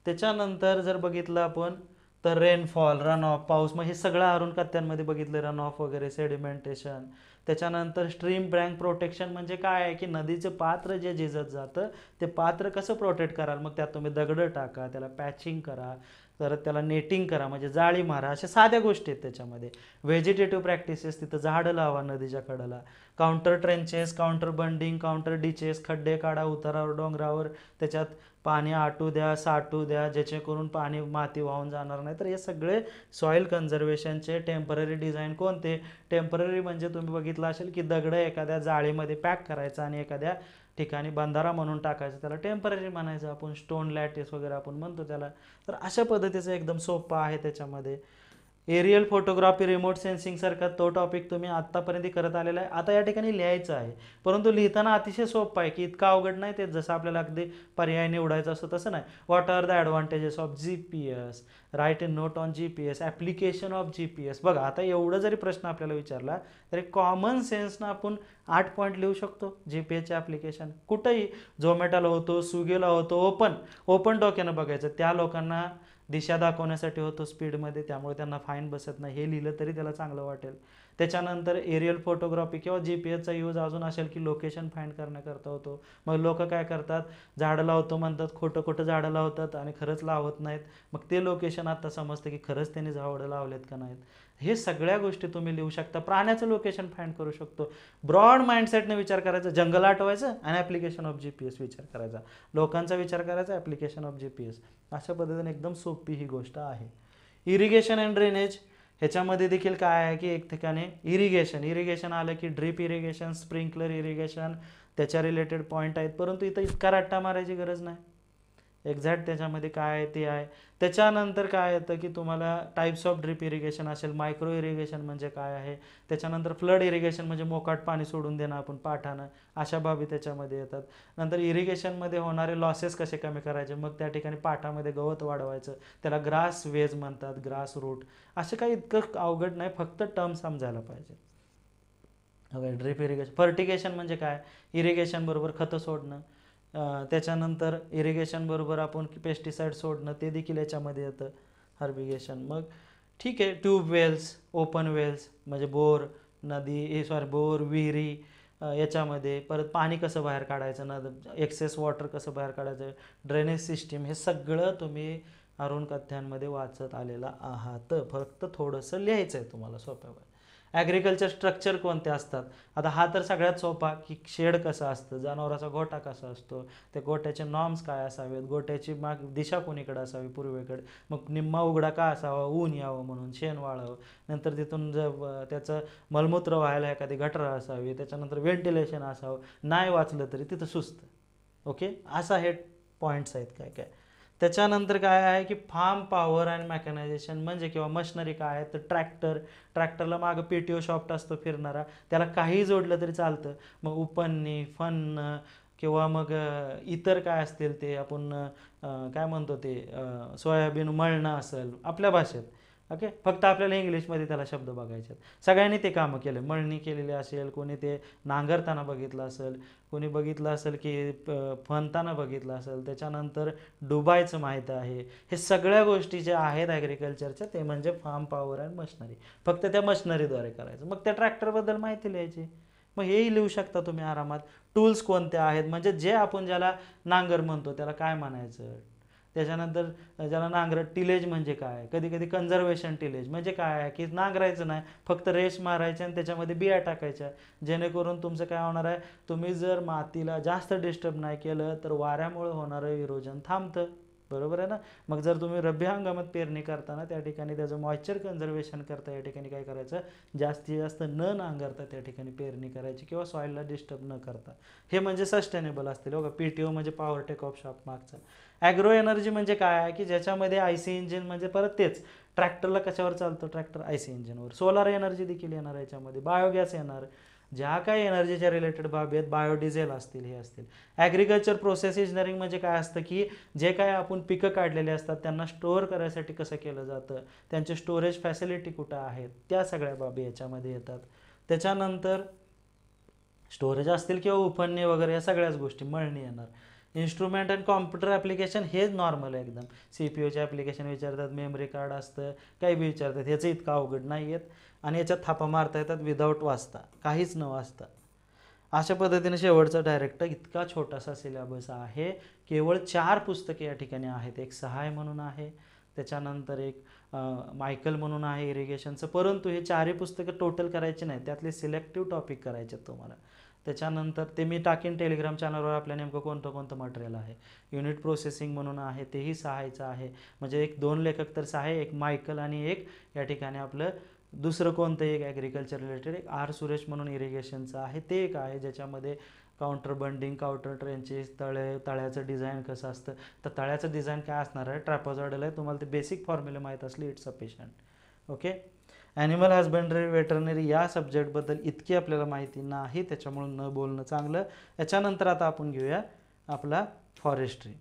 त्याच्यानंतर जर बघितलं आपण तर रेनफॉल, रन ऑफ, पाऊस, मग हे सगळं अरुण कथ्यांमध्ये बघितलं, रन ऑफ वगैरे, सेडिमेंटेशन. त्याच्यानंतर स्ट्रीम बँक प्रोटेक्शन म्हणजे काय आहे की नदीचं पात्र जे झिजत जातं ते पात्र कसं प्रोटेक्ट कराल, मग त्यात तुम्ही दगडं टाका, त्याला पॅचिंग करा, तर त्याला नेटिंग करा म्हणजे जाळी मारा, अशा साध्या गोष्टी आहेत त्याच्यामध्ये. व्हेजिटेटिव्ह प्रॅक्टिसेस, तिथं झाडं लावा नदीच्या कडेला. Counter trenches, counter bunding, counter ditches, खड्डे काढा उतारावर डोंगरावर, त्याच्यात पाणी आटू द्या, साठू द्या, जेणेकरून पाणी माती वाहून जाणार नाही. तर हे सगळे सॉईल कन्झर्वेशनचे टेम्पररी डिझाईन. कोणते टेम्पररी म्हणजे तुम्ही बघितलं असेल की दगड एखाद्या जाळीमध्ये पॅक करायचं आणि एखाद्या ठिकाणी बंधारा म्हणून टाकायचं, त्याला टेम्पररी म्हणायचं आपण. स्टोन लॅटिस वगैरे आपण म्हणतो त्याला. तर अशा पद्धतीचं एकदम सोपं आहे त्याच्यामध्ये. एरियल फोटोग्राफी, रिमोट सेन्सिंग सारखा तो टॉपिक तुम्ही आत्तापर्यंत करत आलेला आहे. आता या ठिकाणी लिहायचं आहे, परंतु लिहिताना अतिशय सोपं आहे की इतका अवघड नाही ते, जसं आपल्याला अगदी पर्याय निवडायचं असतं तसं नाही. What are the advantages of GPS, write in note on GPS, application of GPS. बघा आता एवढं जरी प्रश्न आपल्याला विचारला तरी कॉमन सेन्सनं आपण 8 पॉईंट लिहू शकतो. GPSचे ॲप्लिकेशन कुठंही, झोमॅटोला होतो, स्विगीला होतो, ओपन डोक्यानं बघायचं. त्या लोकांना दिशा दाखवण्यासाठी होतो स्पीडमध्ये, त्यामुळे त्यांना फाईन बसत नाही. हे लिहिलं तरी त्याला चांगलं वाटेल. त्याच्यानंतर एरियल फोटोग्राफी किंवा GPSचा यूज अजून असेल की लोकेशन फाईंड करण्याकरता होतो. मग लोक काय करतात, झाडं लावतो म्हणतात, खोटं खोटं झाडं लावतात आणि खरंच लावत नाहीत. मग ते लोकेशन आता समजतं की खरंच त्यांनी झाडं लावलेत का नाहीत. हे सगळ्या गोष्टी तुम्ही लिहू शकता. प्राण्याचं लोकेशन फाईंड करू शकतो. ब्रॉड माइंडसेटने विचार करायचा, जंगल आठवायचं आणि ॲप्लिकेशन ऑफ GPS विचार करायचा. लोकांचा विचार करायचा, ॲप्लिकेशन ऑफ GPS. अशा पद्धतीने एकदम सोपी ही गोष्ट आहे. इरिगेशन अँड ड्रेनेज, ह्याच्यामध्ये देखील काय आहे की एक ठिकाणी इरिगेशन आलं की ड्रीप इरिगेशन, स्प्रिंकलर इरिगेशन, त्याच्या रिलेटेड पॉईंट आहेत, परंतु इथं इतका रट्टा मारायची गरज नाही. एक्झॅक्ट त्याच्यामध्ये काय आहे ते आहे. त्याच्यानंतर काय येतं की तुम्हाला टाईप्स ऑफ ड्रीप इरिगेशन असेल, मायक्रो इरिगेशन म्हणजे काय आहे, त्याच्यानंतर फ्लड इरिगेशन म्हणजे मोकाट पाणी सोडून देणं आपण पाठानं, अशा बाबी त्याच्यामध्ये येतात. नंतर इरिगेशनमध्ये होणारे लॉसेस कसे कमी करायचे, मग त्या ठिकाणी पाठामध्ये गवत वाढवायचं, त्याला ग्रास वेज म्हणतात, ग्रास रूट. असं काही इतकं अवघड नाही, फक्त टर्म समजायला पाहिजे. Drip irrigation. फर्टिगेशन म्हणजे काय, इरिगेशन बरोबर खतं सोडणं. त्याच्यानंतर इरिगेशन बरोबर आपण पेस्टिसाईड सोडणं, ते देखील याच्यामध्ये येतं, हर्बिगेशन. मग ठीक आहे, ट्यूब वेल्स, ओपन वेल्स म्हणजे बोर, बोर, विहिरी, याच्यामध्ये परत पाणी कसं बाहेर काढायचं, एक्सेस वॉटर कसं बाहेर काढायचं, ड्रेनेज सिस्टीम, हे सगळं तुम्ही अरुण कथ्यांमध्ये वाचत आलेला आहात. फक्त थोडंसं लिहायचं आहे तुम्हाला सोप्या. ॲग्रिकल्चर स्ट्रक्चर कोणते असतात, आता हा तर सगळ्यात सोपा की शेड कसं असतं, जनावराचा गोठा कसा असतो, त्या गोठ्याचे नॉर्म्स काय असावेत, गोठ्याची दिशा कोणीकडे असावी, पूर्वेकडे, मग निम्मा उघडा का असावा, ऊन यावं म्हणून, शेण वाळावं, नंतर तिथून त्याचं मलमूत्र व्हायला एखादी गटर असावी, त्याच्यानंतर व्हेंटिलेशन असावं, नाही वाचलं तरी तिथं सुस्त. ओके, असा हे पॉईंट्स आहेत काय काय. त्याच्यानंतर काय आहे की फार्म पॉवर अँड मेकॅनायझेशन म्हणजे किंवा मशनरी काय आहे, तर ट्रॅक्टरला मागं PTO शॉफ्ट असतो फिरणारा, त्याला काहीही जोडलं तरी चालतं. मग उपनणी, फन्न किंवा मग इतर काय असतील ते आपण काय म्हणतो ते सोयाबीन मळणं असेल आपल्या भाषेत. ओके, फक्त आपल्याला इंग्लिशमध्ये त्याला शब्द बघायचे आहेत. सगळ्यांनी ते कामं केले, मळणी केलेली असेल, कोणी ते नांगरताना बघितलं असेल, कोणी बघितलं असेल की फणताना बघितलं असेल, त्याच्यानंतर डुबायचं माहीत आहे. हे सगळ्या गोष्टी ज्या आहेत ॲग्रिकल्चरच्या ते म्हणजे फार्म पॉवर अँड मशनरी. फक्त त्या मशनरीद्वारे करायचं. मग त्या ट्रॅक्टरबद्दल माहिती लिहायची, मग हेही लिहू शकता तुम्ही आरामात. टूल्स कोणते आहेत म्हणजे जे आपण ज्याला नांगर म्हणतो त्याला काय म्हणायचं. त्याच्यानंतर ज्याला नांगर, टिलेज म्हणजे काय, कधी कधी कन्झर्वेशन टिलेज म्हणजे काय की नांगरायचं नाही, फक्त रेस मारायचे आणि त्याच्यामध्ये बिया टाकायच्या, जेणेकरून तुमचं काय होणार आहे, तुम्ही जर मातीला जास्त डिस्टर्ब नाही केलं तर वाऱ्यामुळे होणारं इरोजन थांबतं. बरोबर आहे ना. मग जर तुम्ही रब्बी हंगामात पेरणी करताना त्या ठिकाणी त्याचं मॉइश्चर कन्झर्वेशन करता, या ठिकाणी काय करायचं, जास्तीत जास्त न नांगरता त्या ठिकाणी पेरणी करायची किंवा सॉईलला डिस्टर्ब न करता. हे म्हणजे सस्टेनेबल असतील. बघा PTO म्हणजे पॉवर टेक ऑफ शॉप मागचा. ॲग्रो एनर्जी म्हणजे काय आहे की ज्याच्यामध्ये IC इंजिन म्हणजे परत तेच, ट्रॅक्टरला कशावर चालतं, ट्रॅक्टर IC इंजिनवर. सोलार एनर्जी देखील येणार याच्यामध्ये, बायोगॅस येणार, ज्या काही एनर्जीच्या रिलेटेड बाबी आहेत, बायोडिझेल असतील, हे असतील. ॲग्रिकल्चर प्रोसेस इंजिनिअरिंग म्हणजे काय असतं की जे काय आपण पिकं काढलेले असतात त्यांना स्टोअर करायसाठी कसं केलं जातं, त्यांचे स्टोरेज फॅसिलिटी कुठं आहेत, त्या सगळ्या बाबी याच्यामध्ये येतात. त्याच्यानंतर स्टोरेज असतील किंवा उपनणे वगैरे या सगळ्याच गोष्टी, मळणी येणार. इन्स्ट्रुमेंट अँड कॉम्प्युटर ॲप्लिकेशन हे नॉर्मल आहे एकदम. CPU चे ॲप्लिकेशन विचारतात, मेमरी कार्ड असतं, काही बी विचारतात. ह्याचं इतकं अवघड नाही आहेत आणि याच्यात थापा मारता येतात विदाऊट वाचता, काहीच न वाचता. अशा पद्धतीने शेवटचा डायरेक्ट इतका छोटासा सिलेबस आहे. केवळ 4 पुस्तके या ठिकाणी आहेत. एक सहाय म्हणून आहे, त्याच्यानंतर एक मायकल म्हणून आहे इरिगेशनचं. परंतु हे 4ही पुस्तकं टोटल करायचे नाही, त्यातले सिलेक्टिव्ह टॉपिक करायचे तुम्हाला. त्याच्यानंतर ते मी टाकीन टेलिग्राम चॅनलवर आपल्या नेमकं कोणतं मटेरियल आहे. युनिट प्रोसेसिंग म्हणून आहे, तेही सहायचं आहे. म्हणजे एक 2 लेखक तर सहाय, एक मायकल आणि एक या ठिकाणी आपलं दुसरं कोणतं एक ॲग्रिकल्चर रिलेटेड एक आर सुरेश म्हणून इरिगेशनचं आहे, ते एक आहे ज्याच्यामध्ये काउंटर बंडिंग, काउंटर ट्रेंचेस, तळ्याचं डिझाईन कसं असतं. तर तळ्याचं डिझाईन काय असणार आहे, ट्रॅपेझॉइडल आहे. तुम्हाला ते बेसिक फॉर्म्युले माहीत असली it's sufficient. Okay. Animal husbandry, veterinary या सब्जेक्टबद्दल इतकी आपल्याला माहिती नाही, त्याच्यामुळे न बोलणं चांगलं. याच्यानंतर आता आपण घेऊया आपला फॉरेस्ट्री.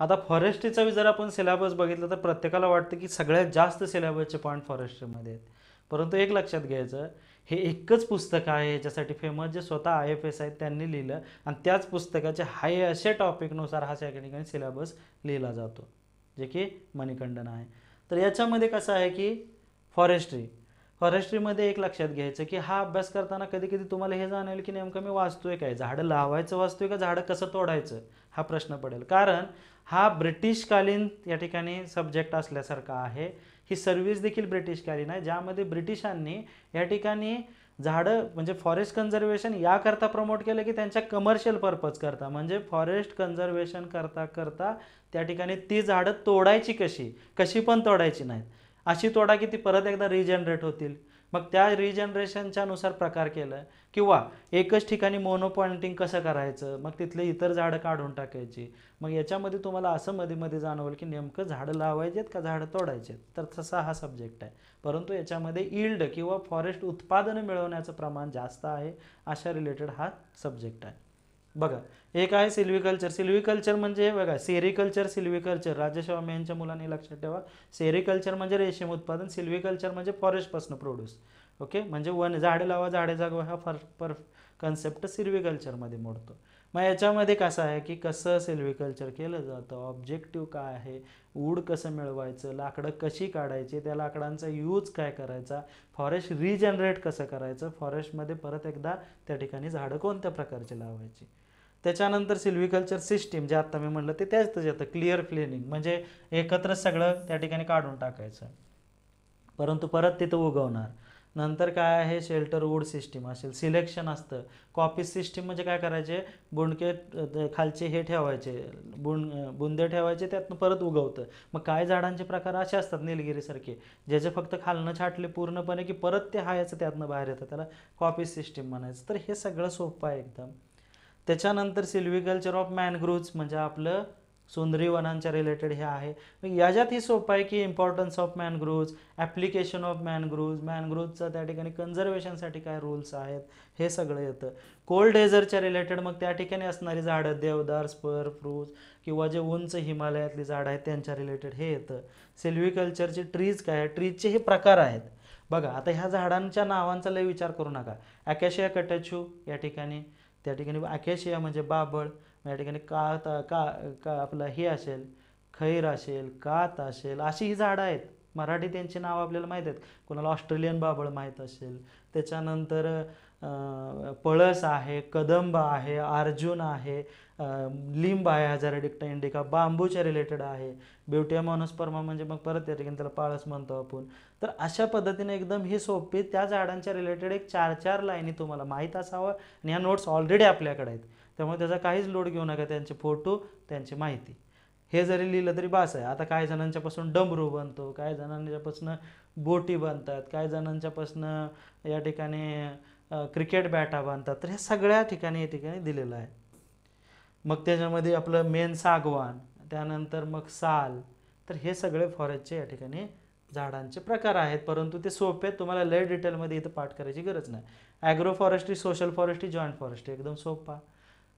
आता फॉरेस्ट्रीचा जर आपण सिलेबस बघितलं तर प्रत्येकाला वाटतं की सगळ्यात जास्त सिलेबसचे पॉईंट फॉरेस्ट्रीमध्ये आहेत. परंतु एक लक्षात घ्यायचं, हे एकच पुस्तक आहे याच्यासाठी फेमस, जे स्वतः IFS आहेत त्यांनी लिहिलं आणि त्याच पुस्तकाचे हाय असे टॉपिकनुसार हा त्या ठिकाणी सिलेबस लिहिला जातो, जे की मणिकंदन आहे. तर याच्यामध्ये कसं आहे की फॉरेस्ट्रीमध्ये एक लक्षात घ्यायचं की हा अभ्यास करताना कधी कधी तुम्हाला हे जाणवेल की नेमकं मी वाचतोय काय, झाडं लावायचं वाचतोय का झाडं कसं तोडायचं, हा प्रश्न पडेल. कारण हा ब्रिटिशकालीन या ठिकाणी सब्जेक्ट असल्यासारखा आहे. ही सर्व्हिस देखील ब्रिटिशकालीन आहे, ज्यामध्ये ब्रिटिशांनी या ठिकाणी झाडं म्हणजे फॉरेस्ट कन्झर्वेशन याकरता प्रमोट केलं की त्यांच्या कमर्शियल पर्पज करता, म्हणजे फॉरेस्ट कन्झर्वेशन करता करता त्या ठिकाणी ती झाडं तोडायची कशी पण तोडायची नाहीत. अशी तोडा की ती परत एकदा रिजनरेट होतील. मग त्या रिजनरेशनच्या नुसार प्रकार केलं, किंवा एकच ठिकाणी मोनोपॉइंटिंग कसं करायचं, मग तिथले इतर झाडं काढून टाकायची. मग याच्यामध्ये तुम्हाला असं मध्ये मध्ये जाणवलं की नेमकं झाडं लावायचे आहेत का झाडं तोडायचे आहेत, तर तसा हा सब्जेक्ट आहे. परंतु याच्यामध्ये इल्ड किंवा फॉरेस्ट उत्पादन मिळवण्याचं प्रमाण जास्त आहे, अशा रिलेटेड हा सब्जेक्ट आहे. बघा, एक आहे सिल्व्हिकल्चर म्हणजे बघा, सेरिकल्चर, सिल्व्हिकल्चर. राजस्वामी यांच्या मुलांनी लक्षात ठेवा, सेरिकल्चर म्हणजे रेशीम उत्पादन, सिल्व्हिकल्चर म्हणजे फॉरेस्टपासून प्रोड्यूस. ओके, म्हणजे झाडे लावा झाडे जागवा हा कन्सेप्ट सिल्व्हिकल्चरमध्ये मोडतो. मग याच्यामध्ये कसं आहे की कसं सिल्व्हिकल्चर केलं जातं, ऑब्जेक्टिव्ह काय आहे, वूड कसं मिळवायचं, लाकडं कशी काढायची, त्या लाकडांचा यूज काय करायचा, फॉरेस्ट रिजनरेट कसं करायचं, फॉरेस्टमध्ये परत एकदा त्या ठिकाणी झाडं कोणत्या प्रकारची लावायची. त्याच्यानंतर सिल्व्हिकल्चर सिस्टीम, जे आता मी म्हटलं ते त्याच येतं. क्लिअर फ्लेनिंग म्हणजे एकत्र सगळं त्या ठिकाणी काढून टाकायचं, परंतु परत तिथं उगवणार. नंतर काय आहे, शेल्टर वूड सिस्टीम असेल. सिलेक्शन असतं. कॉपीज सिस्टीम म्हणजे काय करायचे, बुंडके खालचे हे ठेवायचे, बुंदे ठेवायचे, त्यातनं परत उगवतं. मग काय झाडांचे प्रकार असे असतात निलगिरीसारखे, ज्याचे फक्त खालनं छाटले पूर्णपणे की परत ते हायाचं त्यातनं बाहेर येतं, त्याला कॉपीज सिस्टीम म्हणायचं. तर हे सगळं सोपं आहे एकदम. त्याच्यानंतर सिल्व्हिकल्चर ऑफ मॅनग्रोव्ज म्हणजे आपलं सुंदरी वनांच्या रिलेटेड हे आहे. याच्यात ही सोपं आहे की इम्पॉर्टन्स ऑफ मॅनग्रोव्ज, ॲप्लिकेशन ऑफ मॅनग्रोव्जचा त्या ठिकाणी कन्झर्वेशनसाठी काय रूल्स आहेत, हे सगळं येतं. कोल्ड डेझर्टच्या रिलेटेड मग त्या ठिकाणी असणारी झाडं, देवदार, स्पर, फ्रूज किंवा जे उंच हिमालयातली झाडं आहेत त्यांच्या रिलेटेड हे येतं. सिल्व्हिकल्चरचे ट्रीज काय आहे, ट्रीजचे हे प्रकार आहेत. बघा, आता ह्या झाडांच्या नावांचा लय विचार करू नका. ॲकॅशिया कटचू या ठिकाणी, त्या ठिकाणी ॲकॅशिया म्हणजे बाबळ, या ठिकाणी का आपलं हे असेल, खैर असेल, कात असेल, अशी ही झाडं आहेत. मराठी त्यांची नाव आपल्याला माहीत आहेत. कोणाला ऑस्ट्रेलियन बाबळ माहीत असेल. त्याच्यानंतर पळस आहे, कदंब आहे, अर्जुन आहे, लिंब आहे, हजाराडिक्टा इंडिका, बांबूच्या रिलेटेड आहे. ब्युटिया मॉनोस्पर्मा म्हणजे मग परत त्या ठिकाणी त्याला पाळस म्हणतो आपण. तर अशा पद्धतीने एकदम ही सोपी त्या झाडांच्या रिलेटेड एक 4-4 लाईनी तुम्हाला माहीत असावं. आणि ह्या नोट्स ऑलरेडी आपल्याकडे आहेत, त्यामुळे त्याचा काहीच लोड घेऊ नका. त्यांचे फोटो, त्यांची माहिती हे जरी लिहिलं तरी बास आहे. आता काही जणांच्यापासून डमरू बनतो, काही जणांच्यापासून बोटी बनतात, काही जणांच्यापासून या ठिकाणी क्रिकेट बॅटा बांधतात. तर ह्या सगळ्या ठिकाणी या ठिकाणी दिलेलं आहे. मग त्याच्यामध्ये आपलं मेन सागवान, त्यानंतर मग साल, तर हे सगळे फॉरेस्टचे या ठिकाणी झाडांचे प्रकार आहेत, परंतु ते सोपे आहेत, तुम्हाला लय डिटेलमध्ये इथं पाठ करायची गरज नाही. Agro forestry, social forestry, joint forestry एकदम सोपा,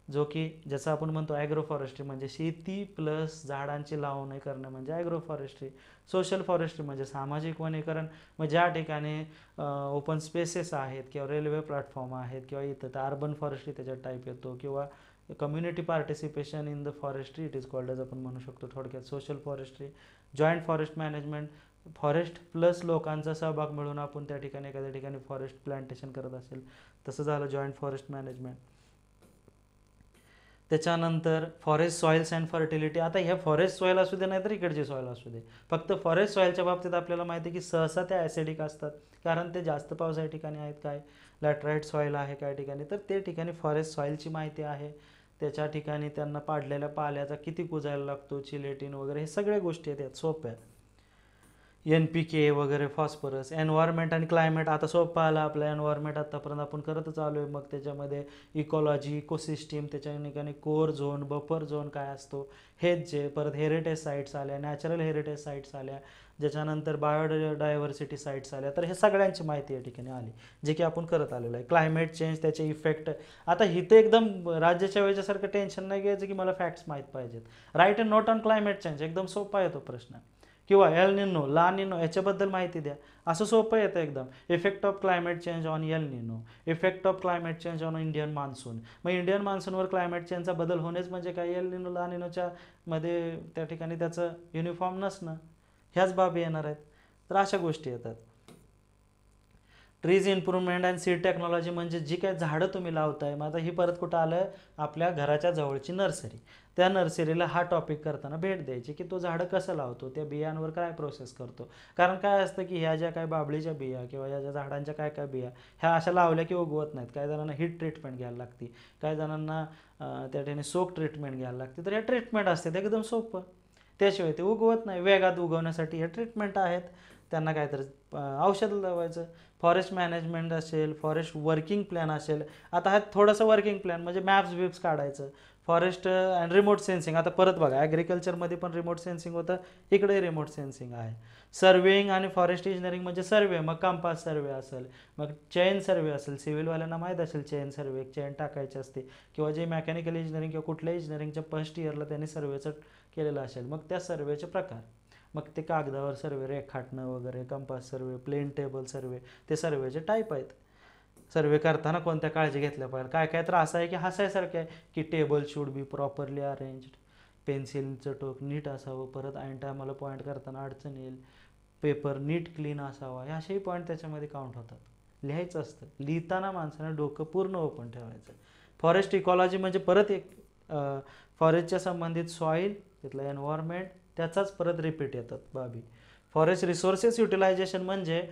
जो की ज्याचं आपण म्हणतो ॲग्रो फॉरेस्ट्री म्हणजे शेती प्लस झाडांची लावणी करणं म्हणजे ॲग्रो फॉरेस्ट्री. सोशल फॉरेस्ट्री म्हणजे सामाजिक वनीकरण, मग ज्या ठिकाणी ओपन स्पेसेस आहेत किंवा रेल्वे प्लॅटफॉर्म आहेत किंवा इथं तर अर्बन फॉरेस्ट्री त्याच्यात टाईप येतो, किंवा community participation in the forestry it is called as आपण म्हणू शकतो थोडक्यात social forestry. Joint forest management, forest plus लोकांचा सहभाग मिळून आपण त्या ठिकाणी एखाद्या ठिकाणी फॉरेस्ट प्लांटेशन करत असेल, तसं झालं जॉईंट फॉरेस्ट मॅनेजमेंट. त्याच्यानंतर फॉरेस्ट सॉइल्स अँड फर्टिलिटी. आता ह्या फॉरेस्ट सॉईल असू दे नाही तर इकडची सॉईल असू दे, फक्त फॉरेस्ट सॉईलच्या बाबतीत आपल्याला माहिती आहे की सहसा त्या ॲसिडिक असतात, कारण ते जास्त पावसाच्या ठिकाणी आहेत. काय लॅटराईट सॉईल आहे काय ठिकाणी, तर ते ठिकाणी फॉरेस्ट सॉईलची माहिती आहे. त्याच्या ठिकाणी त्यांना पाडलेल्या पाल्याचा किती कुजायला लागतो, चिलेटिन वगैरे, हे सगळ्या गोष्टी आहेत सोप्या. NPK वगैरे, फॉस्फरस. एन्व्हायरमेंट आणि क्लायमेट, आता सोपं आलं आपलं एन्व्हायरमेंट, आत्तापर्यंत आपण करतच आलो आहे. मग त्याच्यामध्ये इकॉलॉजी, इकोसिस्टीम, त्याच्या ठिकाणी कोर झोन, बफर झोन काय असतो, हेच जे. परत हेरिटेज साईट्स आल्या, नॅचरल हेरिटेज साईट्स आल्या, ज्याच्यानंतर बायोडायव्हर्सिटी साईट्स आल्या. तर हे सगळ्यांची माहिती या ठिकाणी आली, जे की आपण करत आलेलं आहे. क्लायमेट चेंज, त्याचे इफेक्ट. आता इथं एकदम राज्याच्या वेळेच्यासारखं टेन्शन नाही घ्यायचं की मला फॅक्ट्स माहीत पाहिजेत. Right a note on climate change, एकदम सोपा येतो प्रश्न. किंवा एल निनो, ला निनो, याच्याबद्दल माहिती द्या, असं सोपं येतं एकदम. Effect of climate change on El Nino, effect of climate change on Indian monsoon. मग इंडियन मान्सूनवर क्लायमेट चेंजचा बदल होणेच म्हणजे काय, एल निनो ला निनोच्या मध्ये त्या ठिकाणी त्याचं युनिफॉर्म नसणं, ह्याच बाबी येणार आहेत. तर अशा गोष्टी येतात. Trees improvement and seed technology म्हणजे जी काय झाडं तुम्ही लावताय, मग आता ही परत कुठं आलं, आपल्या घराच्या जवळची नर्सरी. त्या नर्सरीला हा टॉपिक करताना भेट द्यायची की तो झाडं कसं लावतो, त्या बियांवर काय प्रोसेस करतो. कारण काय असतं की ह्या ज्या काय बाबळीच्या बिया किंवा या ज्या झाडांच्या काय काय बिया, ह्या अशा लावल्या की उगवत नाहीत. काही जणांना हीट ट्रीटमेंट घ्यायला लागते, काही जणांना त्या ठिकाणी सोक ट्रीटमेंट घ्यायला लागते. तर या ट्रीटमेंट असते ते एकदम सोपं, त्याशिवाय ते उगवत नाही. वेगात उगवण्यासाठी हे ट्रीटमेंट आहेत, त्यांना काहीतरी औषध लावायचं. फॉरेस्ट मॅनेजमेंट असेल, फॉरेस्ट वर्किंग प्लॅन असेल. आता हा थोडंसं वर्किंग प्लॅन म्हणजे मॅप्स बिप्स काढायचं. फॉरेस्ट अँड रिमोट सेन्सिंग, आता परत बघा ॲग्रिकल्चरमध्ये पण रिमोट सेन्सिंग होतं, इकडे रिमोट सेन्सिंग आहे. सर्वेइंग आणि फॉरेस्ट इंजिनिअरिंग म्हणजे सर्वे, मग कंपास सर्वे असेल, मग चेन सर्वे असेल. सिव्हिलवाल्यांना माहीत असेल चेन सर्वे, चेन टाकायची असते. किंवा जे मेकॅनिकल इंजिनिअरिंग किंवा कुठल्या इंजिनिअरिंगच्या फर्स्ट इयरला त्यांनी सर्वेचं केलेलं असेल, मग त्या सर्वेचे प्रकार. मग ते कागदावर सर्वे रेखाटणं वगैरे, compass survey, plane table survey, ते सर्वेचे टाईप आहेत. सर्वे करताना कोणत्या काळजी घेतल्या पाहिजे. काय काय तर असं आहे की हसायसारखं आहे की table should be properly arranged, पेन्सिलचं टोक नीट असावं, परत ऐन टायमाला पॉईंट करताना अडचण येईल, पेपर नीट क्लीन असावा, हे असेही पॉईंट त्याच्यामध्ये काउंट होतात. लिहायचं असतं, लिहिताना माणसानं डोकं पूर्ण ओपन ठेवायचं. फॉरेस्ट इकॉलॉजी म्हणजे परत एक फॉरेस्टच्या संबंधित सॉईल, तिथलं एन्व्हायरमेंट, त्याचाच परत रिपीट येतात बाबी. फॉरेस्ट रिसोर्सेस युटिलायझेशन म्हणजे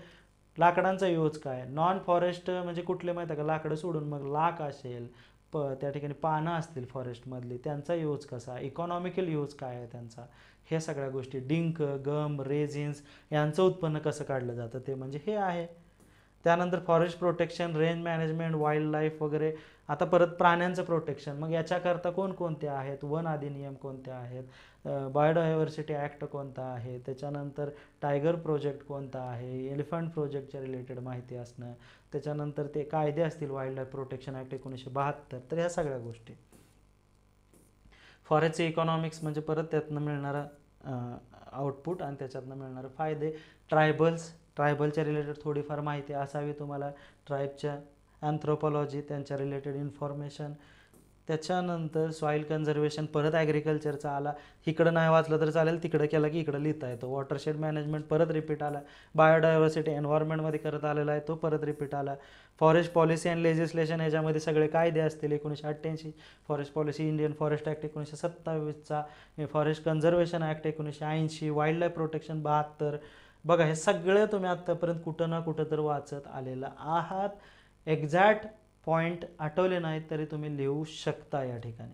लाकडांचा यूज काय. नॉन फॉरेस्ट म्हणजे कुठले माहीत आहे का, लाकडं सोडून मग लाख असेल, त्या ठिकाणी पानं असतील फॉरेस्टमधली, त्यांचा यूज कसा, इकॉनॉमिकल यूज काय आहे त्यांचा, हे सगळ्या गोष्टी. डिंक, गम, रेझिन्स यांचं उत्पन्न कसं काढलं जातं ते म्हणजे हे आहे. त्यानंतर forest protection, range management, wild life वगैरे. आता परत प्राण्यांचं प्रोटेक्शन, मग याच्याकरता कोणकोणते आहेत, वन अधिनियम कोणते आहेत, बायोडायव्हर्सिटी ॲक्ट कोणता आहे, त्याच्यानंतर टायगर प्रोजेक्ट कोणता आहे, एलिफंट प्रोजेक्टच्या रिलेटेड माहिती असणं, त्याच्यानंतर ते कायदे असतील, वाईल्ड लाईफ प्रोटेक्शन ॲक्ट 1972. तर ह्या सगळ्या गोष्टी. फॉरेस्टचे इकॉनॉमिक्स म्हणजे परत त्यातनं मिळणारा आउटपुट आणि त्याच्यातनं मिळणारे फायदे. ट्रायबलच्या रिलेटेड थोडीफार माहिती असावी तुम्हाला, ट्राईबच्या अँथ्रोपॉलॉजी, त्यांच्या रिलेटेड इन्फॉर्मेशन. त्याच्यानंतर सॉईल कन्झर्वेशन, परत ॲग्रिकल्चरचा आला. इकडं नाही वाचलं तर चालेल, तिकडं केलं की इकडं लिहिता येतो. वॉटरशेड मॅनेजमेंट परत रिपीट आला. बायोडायव्हर्सिटी एन्व्हायरमेंटमध्ये करत आलेला आहे, तो परत रिपीट आला. फॉरेस्ट पॉलिसी अँड लेजिस्लेशन, ह्याच्यामध्ये सगळे कायदे असतील. 1988 forest policy, Indian forest act 1927चा, forest conservation act 1980, wild life protection 72. बघा हे सगळं तुम्ही आत्तापर्यंत कुठं ना कुठं तर वाचत आलेलं आहात. एक्झॅक्ट पॉईंट आठवले नाहीत तरी तुम्ही लिहू शकता या ठिकाणी.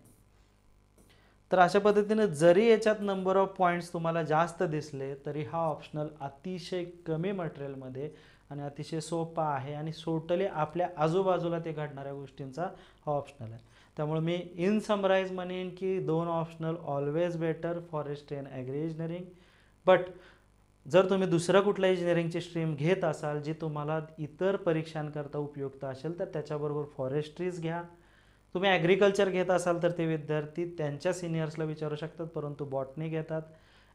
तर अशा पद्धतीने जरी याच्यात नंबर ऑफ पॉईंट्स तुम्हाला जास्त दिसले तरी हा ऑप्शनल अतिशय कमी मटेरियलमध्ये आणि अतिशय सोपा आहे आणि टोटली आपल्या आजूबाजूला ते घडणाऱ्या गोष्टींचा हा ऑप्शनल आहे. त्यामुळे मी इन समराईज म्हणेन की 2 optional always better forest and agri engineering. But जर तुम्ही दुसरं कुठलं इंजिनिअरिंगची स्ट्रीम घेत असाल जी तुम्हाला इतर परीक्षांकरता उपयुक्त असेल तर त्याच्याबरोबर फॉरेस्ट्रीज घ्या. तुम्ही ॲग्रिकल्चर घेत असाल तर ते विद्यार्थी त्यांच्या सिनियर्सला विचारू शकतात, परंतु बॉटनी घेतात.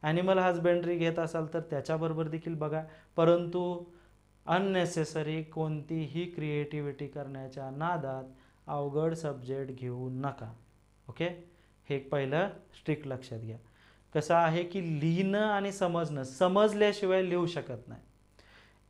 ॲनिमल हजबेंड्री घेत असाल तर त्याच्याबरोबर देखील बघा, परंतु अननेसेसरी कोणतीही क्रिएटिव्हिटी करण्याच्या नादात अवघड सब्जेक्ट घेऊ नका. ओके, हे एक पहिलं स्ट्रिक्ट लक्षात घ्या. कसं आहे की लिहिणं आणि समजणं, समजल्याशिवाय लिहू शकत नाही.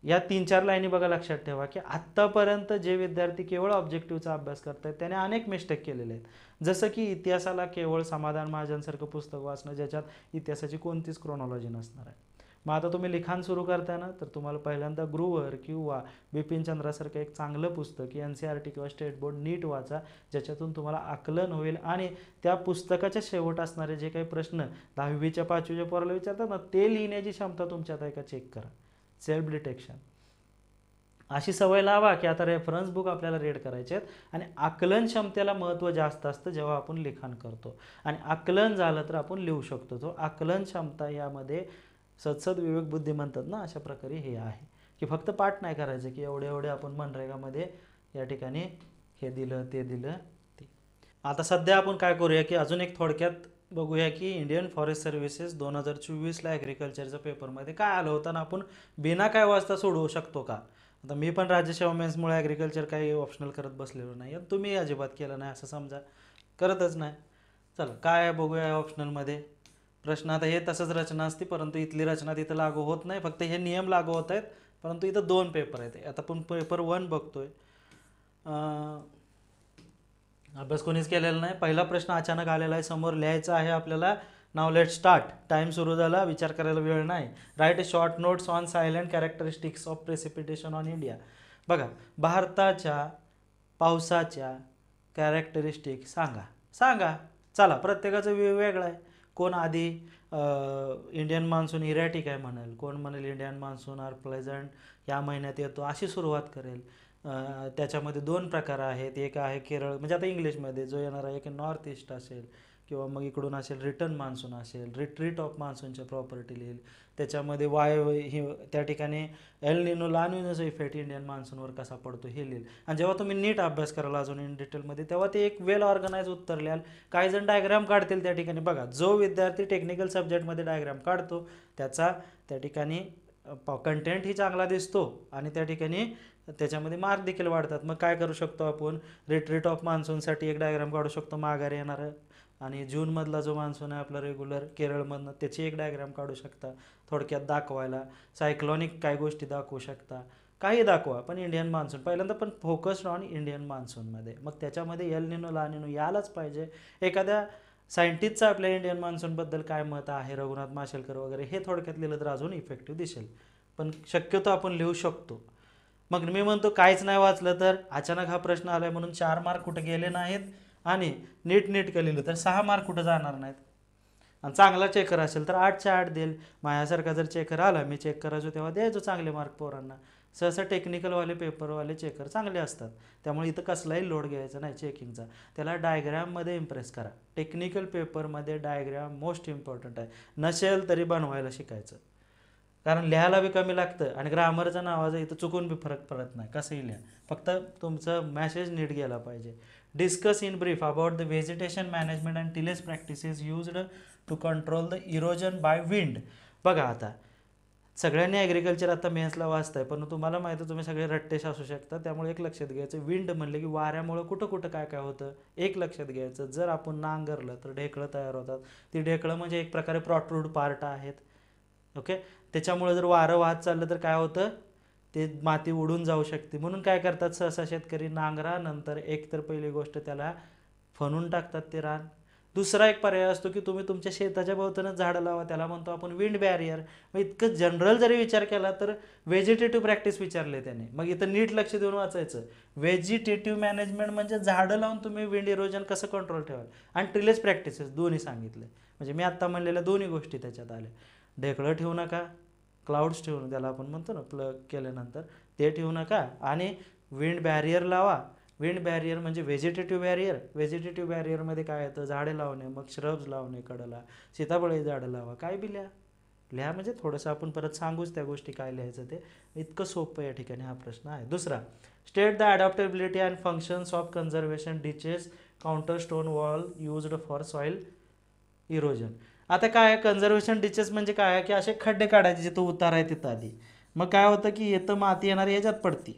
या 3-4 लाईनी बघा लक्षात ठेवा की आत्तापर्यंत जे विद्यार्थी केवळ ऑब्जेक्टिव्हचा अभ्यास करत आहेत त्याने अनेक मिस्टेक केलेले आहेत. जसं की इतिहासाला केवळ समाधान महाजनसारखं पुस्तक वाचणं ज्याच्यात इतिहासाची कोणतीच क्रोनॉलॉजी नसणार आहे. मग आता तुम्ही लिखाण सुरू करताय ना, तर तुम्हाला पहिल्यांदा ग्रुवर किंवा बिपिन चंद्रासारखं एक चांगलं पुस्तक NCERT किंवा स्टेट बोर्ड नीट वाचा, ज्याच्यातून तुम्हाला आकलन होईल आणि त्या पुस्तकाच्या शेवट असणारे जे काही प्रश्न 10वीच्या 5वीच्या पोराला विचारतात ना, ते लिहिण्याची क्षमता तुमच्यात आहे का चेक करा. सेल्फ डिटेक्शन अशी सवय लावा की आता रेफरन्स बुक आपल्याला रीड करायचे आहेत आणि आकलन क्षमतेला महत्त्व जास्त असतं जेव्हा आपण लिखाण करतो, आणि आकलन झालं तर आपण लिहू शकतो. तो आकलन क्षमता यामध्ये सदसद विवेक बुद्धी म्हणतात ना, अशा प्रकारे हे आहे की फक्त पाठ नाही करायचं की एवढे एवढे आपण मनरेगामध्ये या ठिकाणी हे दिलं ते दिलं ते. आता सध्या आपण काय करूया की अजून एक थोडक्यात बघूया की इंडियन फॉरेस्ट सर्व्हिसेस 2024ला ॲग्रिकल्चरच्या पेपरमध्ये काय आलं होतं आणि आपण बिना काय वाजता सोडवू शकतो का. आता मी पण राज्यसेवा मेन्समुळे ॲग्रिकल्चर काही ऑप्शनल करत बसलेलो नाही, तुम्ही अजिबात केलं नाही असं समजा, करतच नाही. चला काय बघूया ऑप्शनलमध्ये प्रश्न. आता हे तसंच रचना असते, परंतु इथली रचना तिथं लागू होत नाही, फक्त हे नियम लागू होत आहेत. परंतु इथं 2 पेपर आहेत. आता आपण पेपर 1 बघतोय. अभ्यास कोणीच केलेला नाही. पहिला प्रश्न अचानक आलेला आहे समोर, लिहायचा आहे आपल्याला. Now let start. टाईम सुरू झाला, विचार करायला वेळ नाही. Write a short notes on salient characteristics of precipitation on India. बघा, भारताच्या पावसाच्या कॅरेक्टरिस्टिक सांगा. चला, प्रत्येकाचं वेगवेगळं आहे. कोण आधी इंडियन मान्सून इरॅटिक आहे म्हणेल, कोण म्हणेल इंडियन मान्सून आर प्लेझंट या महिन्यात येतो अशी सुरुवात करेल. त्याच्यामध्ये 2 प्रकार आहेत. एक आहे केरळ, म्हणजे आता इंग्लिशमध्ये जो येणार आहे, एक नॉर्थ ईस्ट असेल किंवा मग इकडून असेल रिटर्न मान्सून असेल, रिट्रीट ऑफ मान्सूनच्या प्रॉपर्टी लिहिल. त्याच्यामध्ये ही त्या ठिकाणी एल निनो ला निनोचा इफेक्ट इंडियन मान्सूनवर कसा पडतो हे लिहिल. आणि जेव्हा तुम्ही नीट अभ्यास करायला अजून इन डिटेलमध्ये, तेव्हा ते एक वेल ऑर्गनाइज उत्तर लिहाल. काही जण डायग्राम काढतील त्या ठिकाणी. बघा, जो विद्यार्थी टेक्निकल सब्जेक्टमध्ये डायग्राम काढतो त्याचा त्या ठिकाणी कंटेंट ही चांगला दिसतो आणि त्या ठिकाणी त्याच्यामध्ये मार्क देखील वाढतात. मग काय करू शकतो आपण, रिट्रीट ऑफ मान्सूनसाठी एक डायग्राम काढू शकतो माघारी येणारं, आणि जूनमधला जो मान्सून आहे आपला रेग्युलर केरळमधनं त्याची एक डायग्राम काढू शकता थोडक्यात दाखवायला. सायक्लॉनिक काय गोष्टी दाखवू शकता, काही दाखवा, पण इंडियन मान्सून पहिल्यांदा पण फोकस्ड ऑन इंडियन मान्सूनमध्ये. मग त्याच्यामध्ये एल निनो ला निनो यालाच पाहिजे. एखाद्या सायंटिस्टचं आपल्या इंडियन मान्सूनबद्दल काय मत आहे, रघुनाथ माशेलकर वगैरे, हे थोडक्यात लिहिलं तर अजून इफेक्टिव्ह दिसेल. पण शक्यतो आपण लिहू शकतो. मग मी म्हणतो काहीच नाही वाचलं तर अचानक हा प्रश्न आलाय म्हणून 4 मार्क कुठे गेले नाहीत, आणि नीट लिहिलं तर 6 मार्क कुठं जाणार नाहीत. आणि चांगला चेकर असेल तर 8च्या 8 देईल. माझ्यासारखा जर चेकर आला, मी चेक करायचो तेव्हा द्यायचो चांगले मार्क पोरांना. सहसा टेक्निकलवाले पेपरवाले चेकर चांगले असतात, त्यामुळे इथं कसलाही लोड घ्यायचा नाही चेकिंगचा. त्याला डायग्राममध्ये इम्प्रेस करा. टेक्निकल पेपरमध्ये डायग्राम मोस्ट इम्पॉर्टंट आहे. नसेल तरी बनवायला शिकायचं, कारण लिहायला बी कमी लागतं आणि ग्रामरचा नावाचा इथं चुकून बी फरक पडत नाही. कसंही लिहा, फक्त तुमचं मॅसेज नीट गेला पाहिजे. Discuss in brief about the vegetation management and tillage practices used to control the erosion by wind. बघा, आता सगळ्यांनी ॲग्रिकल्चर आता मेन्सला वाचताय, पण तुम्हाला माहिती आहे तुम्ही सगळे रट्टेश असू शकता, त्यामुळे एक लक्षात घ्यायचं. विंड म्हणले की वाऱ्यामुळं कुठं काय होतं एक लक्षात घ्यायचं. जर आपण नांगरलं तर ढेकळं तयार होतात. ती ढेकळं म्हणजे एक प्रकारे प्रॉट्रूड पार्ट आहेत. ओके, त्याच्यामुळे जर वारं वाहत चाललं तर काय होतं, ते माती उडून जाऊ शकते. म्हणून काय करतात सहसा शेतकरी, नांगरानंतर एक तर पहिली गोष्ट त्याला फणून टाकतात ते रान. दुसरा एक पर्याय असतो की तुम्ही तुमच्या शेताच्या भोवतानच झाडं लावा, त्याला म्हणतो आपण विंड बॅरियर. मग इतकं जनरल जरी विचार केला तर व्हेजिटेटिव्ह प्रॅक्टिस विचारले त्याने. मग इथं नीट लक्ष देऊन वाचायचं. व्हेजिटेटिव्ह मॅनेजमेंट म्हणजे झाडं लावून तुम्ही विंड इरोजन कसं कंट्रोल ठेवाल, आणि ट्रिलेज प्रॅक्टिसेस दोन्ही सांगितले. म्हणजे मी आत्ता म्हणलेल्या दोन्ही गोष्टी त्याच्यात आल्या. ढेकळं ठेवू नका, क्लाउड्स ठेवून त्याला आपण म्हणतो ना प्लग केल्यानंतर ते ठेवू नका, आणि विंड बॅरियर लावा. विंड बॅरियर म्हणजे व्हेजिटेटिव्ह बॅरियर. व्हेजिटेटिव्ह बॅरियरमध्ये काय येतं, झाडे लावणे, मग श्रब्स लावणे, कडला सीताफळी झाडं लावा, काय बी लिहा. लिहा म्हणजे थोडंसं आपण परत सांगूच त्या गोष्टी काय लिहायचं ते. इतकं सोपं या ठिकाणी हा प्रश्न आहे. दुसरा, state the adaptability and functions of conservation ditches counter stone wall used for soil erosion. आता काय आहे, कन्झर्वेशन डिचेस म्हणजे काय आहे की असे खड्डे काढायचे जिथं उतार आहे तिथं आधी. मग काय होतं की येतं माती येणार ह्याच्यात पडती,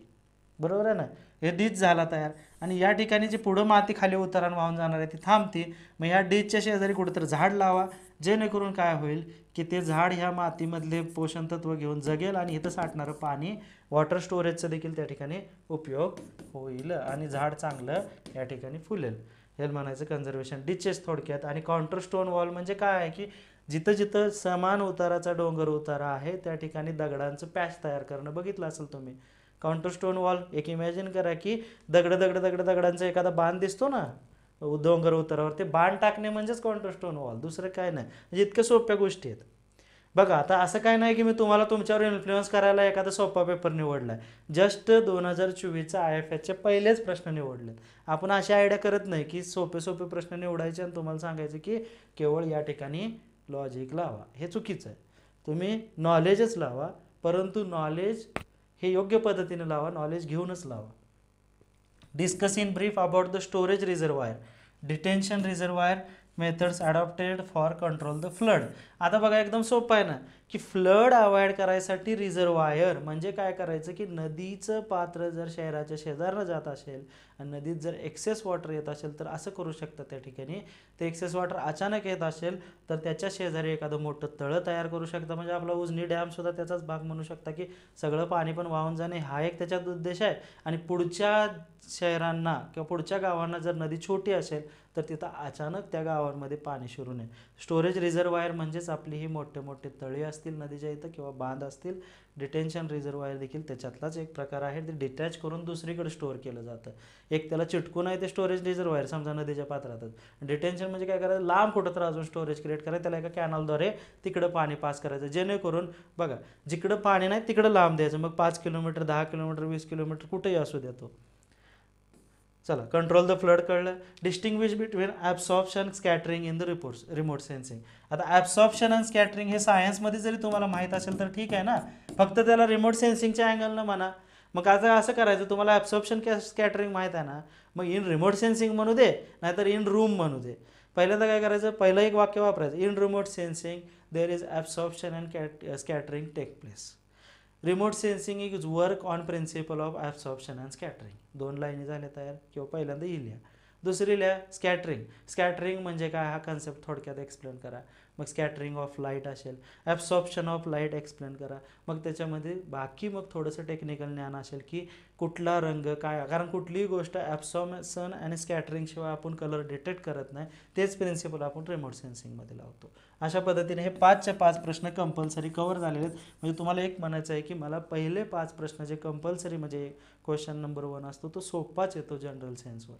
बरोबर आहे ना. हे डिच झाला तयार आणि या ठिकाणी जी पुढं माती खाली उतारान वाहून जाणार आहे ती थांबते. मग ह्या डिचच्या शेजारी कुठेतरी झाड लावा, जेणेकरून काय होईल की ते झाड ह्या मातीमधले पोषण तत्व घेऊन जगेल आणि इथं साठणारं पाणी वॉटर स्टोरेजचा देखील त्या ठिकाणी उपयोग होईल आणि झाड चांगलं या ठिकाणी फुलेल. हे म्हणायचं कन्झर्वेशन डिचेस थोडक्यात. आणि काउंटर स्टोन वॉल म्हणजे काय आहे की जिथं जिथं समान उताराचा डोंगर उतारा आहे त्या ठिकाणी दगडांचं पॅच तयार करणं बघितलं असेल तुम्ही. काउंटर स्टोन वॉल एक इमॅजिन करा की दगडांचा एखादा बांध दिसतो ना डोंगर उतारावर, ते बांध टाकणे म्हणजेच काउंटर स्टोन वॉल, दुसरं काय नाही. म्हणजे इतक्या सोप्या गोष्टी आहेत. बघा आता असं काय नाही की मी तुम्हाला तुमच्यावर इन्फ्लुएन्स करायला एखादा सोपा पेपर निवडला आहे. जस्ट 2024चा IFSचे पहिलेच प्रश्न निवडलेत. आपण अशी आयडिया करत नाही की सोपे प्रश्न निवडायचे आणि तुम्हाला सांगायचं की केवळ या ठिकाणी लॉजिक लावा. हे चुकीचं आहे. तुम्ही नॉलेजच लावा, परंतु नॉलेज हे योग्य पद्धतीने लावा, नॉलेज घेऊनच लावा. Discuss in brief about the storage reservoir, detention reservoir methods adopted for control the flood. आता बघा एकदम सोपं आहे ना की फ्लड अवॉइड करायसाठी रिझर्वायर म्हणजे काय करायचं की नदीचं पात्र जर शहराच्या शेजारनं जात असेल आणि नदीत जर एक्सेस वॉटर येत असेल तर असं करू शकतं त्या ठिकाणी. ते एक्सेस वॉटर अचानक येत असेल तर त्याच्या शेजारी एखादं मोठं तळं तयार करू शकता. म्हणजे आपला उजनी डॅमसुद्धा त्याचाच भाग म्हणू शकता की सगळं पाणी पण वाहून जाणे हा एक त्याच्यात उद्देश आहे. आणि पुढच्या शहरांना किंवा पुढच्या गावांना जर नदी छोटी असेल तर तिथं अचानक त्या गावांमध्ये पाणी शिरू नये. स्टोरेज रिझर्वायर म्हणजेच आपली ही मोठे मोठे तळे असतील नदीच्या इथं किंवा बांध असतील. डिटेन्शन रिझर्वायर देखील त्याच्यातलाच एक प्रकार आहे. ते डिटॅच करून दुसरीकडे स्टोअर केलं जातं. एक त्याला चिटकून आहे ते स्टोरेज रिझर्वायर समजा नदीच्या पात्रातच. डिटेन्शन म्हणजे काय करायचं, लांब कुठं तर अजून स्टोरेज क्रिएट करायचं, त्याला एका कॅनलद्वारे तिकडं पाणी पास करायचं, जेणेकरून बघा जिकडं पाणी नाही तिकडं लांब द्यायचं. मग 5 किलोमीटर 10 किलोमीटर 20 किलोमीटर कुठेही असू देतो. चला, कंट्रोल द फ्लड कळलं. Distinguish between absorption scattering in the remote sensing. आता ॲब्सॉर्प्शन आणि स्कॅटरिंग हे सायन्समध्ये जरी तुम्हाला माहीत असेल तर ठीक आहे ना, फक्त त्याला रिमोट सेन्सिंगच्या अँगलनं म्हणा. मग आता असं करायचं, तुम्हाला ॲब्सॉर्प्शन स्कॅटरिंग माहीत आहे ना, मग इन रिमोट सेन्सिंग म्हणू दे नाहीतर इन रूम म्हणू दे. पहिल्यांदा काय करायचं, पहिलं एक वाक्य वापरायचं, in remote sensing there is absorption and scattering take place. Remote sensing is work on principle of absorption and scattering. 2 लाईनी झाल्या तयार. किंवा पहिल्यांदा ही लिहा. दुसरी लिहा स्कॅटरिंग. स्कॅटरिंग म्हणजे काय हा कन्सेप्ट थोडक्यात एक्सप्लेन करा. मग स्कॅटरिंग ऑफ लाईट असेल, ॲब्सॉर्प्शन ऑफ लाईट एक्सप्लेन करा. मग त्याच्यामध्ये बाकी मग थोडंसं टेक्निकल ज्ञान असेल की कुठला रंग काय, कारण कुठलीही गोष्ट ॲब्सॉर्प्शन आणि स्कॅटरिंग शिवाय आपण कलर डिटेक्ट करत नाही. तेच प्रिन्सिपल आपण रिमोट सेन्सिंगमध्ये लावतो. अशा पद्धतीने हे 5च्या 5 प्रश्न कंपल्सरी कव्हर झालेले आहेत. म्हणजे तुम्हाला एक म्हणायचं आहे की मला पहिले 5 प्रश्न जे कंपल्सरी म्हणजे क्वेश्चन नंबर 1 असतो तो सोपाच येतो जनरल सायन्सवर.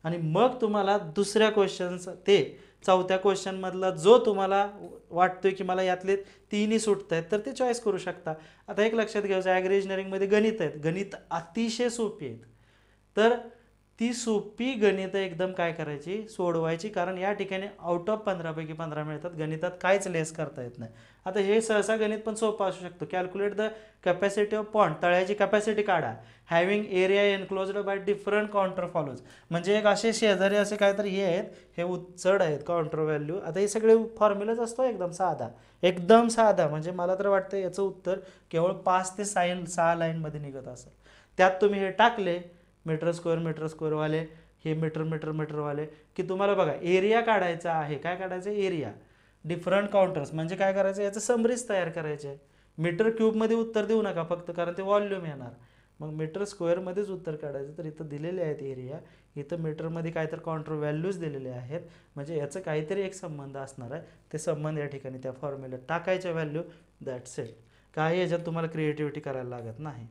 आणि मग तुम्हाला दुसऱ्या क्वेश्चन्स ते 4थ्या क्वेश्चनमधला जो तुम्हाला वाटतोय की मला यातले 3ही सुटत आहेत तर ते चॉईस करू शकता. आता एक लक्षात घ्यायचं, ॲग्री इंजिनिअरिंगमध्ये गणित आहेत, गणित अतिशय सोपी आहेत. तर ती सोपी गणितं एकदम काय करायची, सोडवायची. कारण या ठिकाणी आउट ऑफ 15 पैकी 15 मिळतात. गणितात काहीच लेस करता येत नाही. आता हे सहसा गणित पण सोपं असू शकतो. Calculate the capacity of pond, तळ्याची कॅपॅसिटी काढा. Having area enclosed by different counter follows. म्हणजे एक असे शेजारी असे काहीतरी हे आहेत, हे चढ आहेत काउंटर व्हॅल्यू. आता हे सगळे फॉर्म्युलाच असतो एकदम साधा, एकदम साधा. म्हणजे मला तर वाटतं याचं उत्तर केवळ 5 ते 6 लाईनमध्ये निघत असेल. त्यात तुम्ही हे टाकले मीटर स्क्वेअर वाले, हे मीटर वाले की तुम्हाला बघा एरिया काढायचा आहे. काय काढायचं, एरिया डिफरंट काउंटर्स. म्हणजे काय करायचं, याचं समरीज तयार करायचे आहे. मीटर क्यूबमध्ये उत्तर देऊ नका फक्त, कारण ते व्हॉल्यूम येणार. मग मीटर स्क्वेअरमध्येच उत्तर काढायचं. तर इथं दिलेले आहेत एरिया, इथं मीटरमध्ये काहीतरी काउंटर व्हॅल्यूज दिलेले आहेत. म्हणजे याचं काहीतरी एक संबंध असणार आहे. ते संबंध या ठिकाणी त्या फॉर्म्युल्यात टाकायच्या व्हॅल्यू, दॅट्स इट. काही याच्यात तुम्हाला क्रिएटिव्हिटी करायला लागत नाही.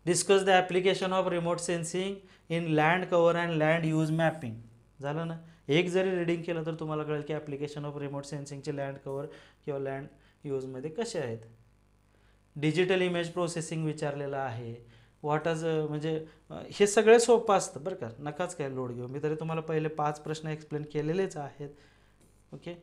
Discuss the application of remote sensing in land cover and land use mapping. झालं ना. एक जरी रिडिंग केलं तर तुम्हाला कळेल की ॲप्लिकेशन ऑफ रिमोट सेन्सिंगचे लँड कव्हर किंवा लँड यूजमध्ये कसे आहेत. डिजिटल इमेज प्रोसेसिंग विचारलेलं आहे. व्हॉट इज म्हणजे हे सगळं सोपं असतं बरं का, नकाच काय लोड घेऊ. मी तरी तुम्हाला पहिले 5 प्रश्न एक्सप्लेन केलेलेच आहेत. Okay.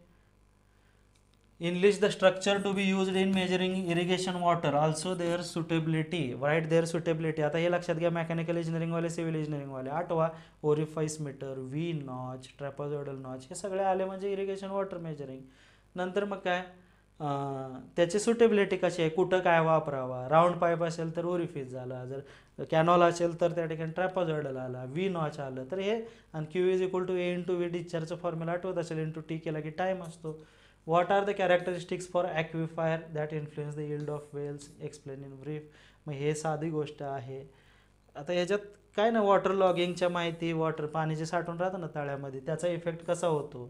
English the structure to be used in measuring irrigation water, also their suitability, write their suitability. आता हे लक्षात घ्या, मेकॅनिकल इंजिनिअरिंग वाले, सिव्हिल इंजिनिअरिंग वाले. आठवा, orifice meter, V notch, trapezoidal notch, हे सगळे आले म्हणजे इरिगेशन वॉटर मेजरिंग. नंतर मग काय, त्याची सुटेबिलिटी कशी आहे, कुठं काय वापरावा. राऊंड पाईप असेल तर ओरिफिस झाला, जर कॅनॉल असेल तर त्या ठिकाणी ट्रॅपॉझॉइडल आला, व्ही नॉच आलं तर हे. आणि Q is equal to A into V, डिस्चार्जचा फॉर्म्युला आठवत असेल, इंटू टी केला की टाईम असतो. What are the characteristics for aquifer that influence the yield of wells, explain in brief. मग हे साधी गोष्ट आहे. आता ह्याच्यात काय ना, वॉटर लॉगिंगच्या माहिती, वॉटर पाणी जे साठून राहतं ना तळ्यामध्ये, त्याचा इफेक्ट कसा होतो.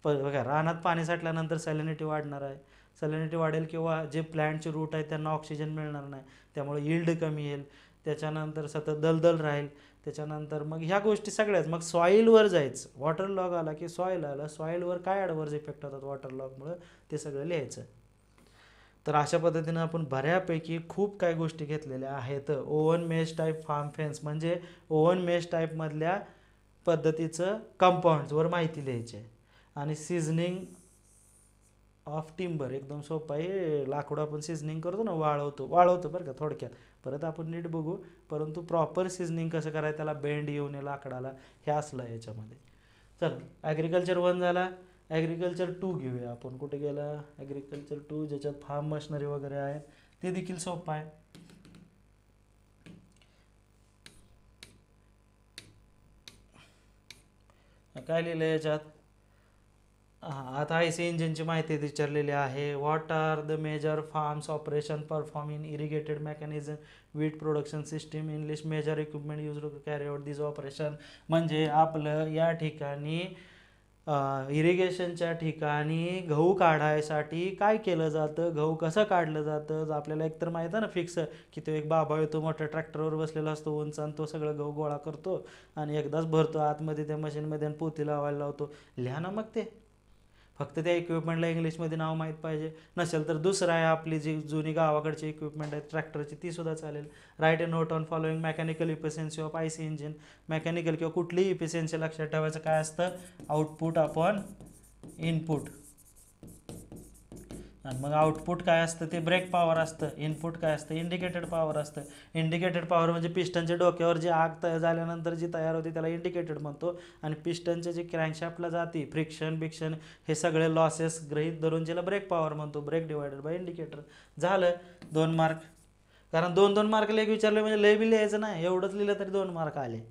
बघा, रानात पाणी साठल्यानंतर सॅलिनिटी वाढणार आहे, सॅलिनिटी वाढेल किंवा जे प्लॅन्टचे रूट आहेत त्यांना ऑक्सिजन मिळणार नाही, त्यामुळे यील्ड कमी येईल. त्याच्यानंतर सतत दलदल राहील. त्याच्यानंतर मग ह्या गोष्टी सगळ्याच. मग सॉईलवर जायचं, वॉटर लॉग आला की सॉईल आला, सॉईलवर काय ॲडव्हर्स इफेक्ट होतात वॉटर लॉगमुळे ते सगळं लिहायचं. तर अशा पद्धतीनं आपण बऱ्यापैकी खूप काही गोष्टी घेतलेल्या आहेत. Woven mesh type farm fence म्हणजे ओव्हन मेश टाईपमधल्या पद्धतीचं कंपाऊंड्सवर माहिती लिहायची आहे. आणि सिझनिंग ऑफ टिंबर एकदम सोपं आहे. लाकूड आपण सिझनिंग करतो ना, वाळवतो बरं का थोडक्यात, परत आपण नीट बघू. परंतु प्रॉपर सिझनिंग कसं करायचं, त्याला बेंड येऊ नये लाकडाला, हे असलं याच्यामध्ये. चल, ॲग्रिकल्चर 1 झाला. ॲग्रिकल्चर 2 घेऊया आपण. कुठे गेला ॲग्रिकल्चर 2, ज्याच्यात फार्म मशिनरी वगैरे आहे, ते देखील सोपं आहे. काय लिहिलं याच्यात, आता आयसी इंजिनची माहिती विचारलेली आहे. What are the major farms operation perform in irrigated mechanism wheat production system, English major equipment use to carry out this operation. म्हणजे आपलं या ठिकाणी इरिगेशनच्या ठिकाणी गहू काढायसाठी काय केलं जातं, गहू कसं काढलं जातं. आपल्याला एकतर माहीत आहे ना फिक्स, की तो एक बाबा येतो मोठ्या ट्रॅक्टरवर बसलेला असतो उंच, आणि तो सगळं गहू गोळा करतो आणि एकदाच भरतो आतमध्ये त्या मशीनमध्ये आणि पोती लावायला लावतो. लिहा ना मग ते. फक्त त्या इक्विपमेंटला इंग्लिशमध्ये नाव माहीत पाहिजे. नसेल तर दुसरं आहे, आपली जी जुनी गावाकडची इक्विपमेंट आहेत ट्रॅक्टरची, ती सुद्धा चालेल. Right a note on following mechanical efficiency of IC engine. Mechanical किंवा कुठलीही इफिशियन्सी लक्षात ठेवायचं काय असतं, आउटपुट अपॉन इनपुट. आणि मग आउटपुट काय असतं, ते ब्रेक पॉवर असतं. इनपुट काय असतं, इंडिकेटेड पॉवर असतं. इंडिकेटेड पॉवर म्हणजे पिस्टनच्या डोक्यावर जी आग तयार झाल्यानंतर जी तयार होते त्याला इंडिकेटेड म्हणतो. आणि पिस्टनच्या जे क्रँकशाफ्टला जाते, फ्रिक्शन बिक्शन हे सगळे लॉसेस गृहीत धरून ज्याला ब्रेक पॉवर म्हणतो. Brake divided by indicator. झालं 2 मार्क. कारण 2-2 मार्कला एक विचारले म्हणजे लय बी लिहायचं नाही, एवढंच लिहिलं तरी 2 मार्क आले.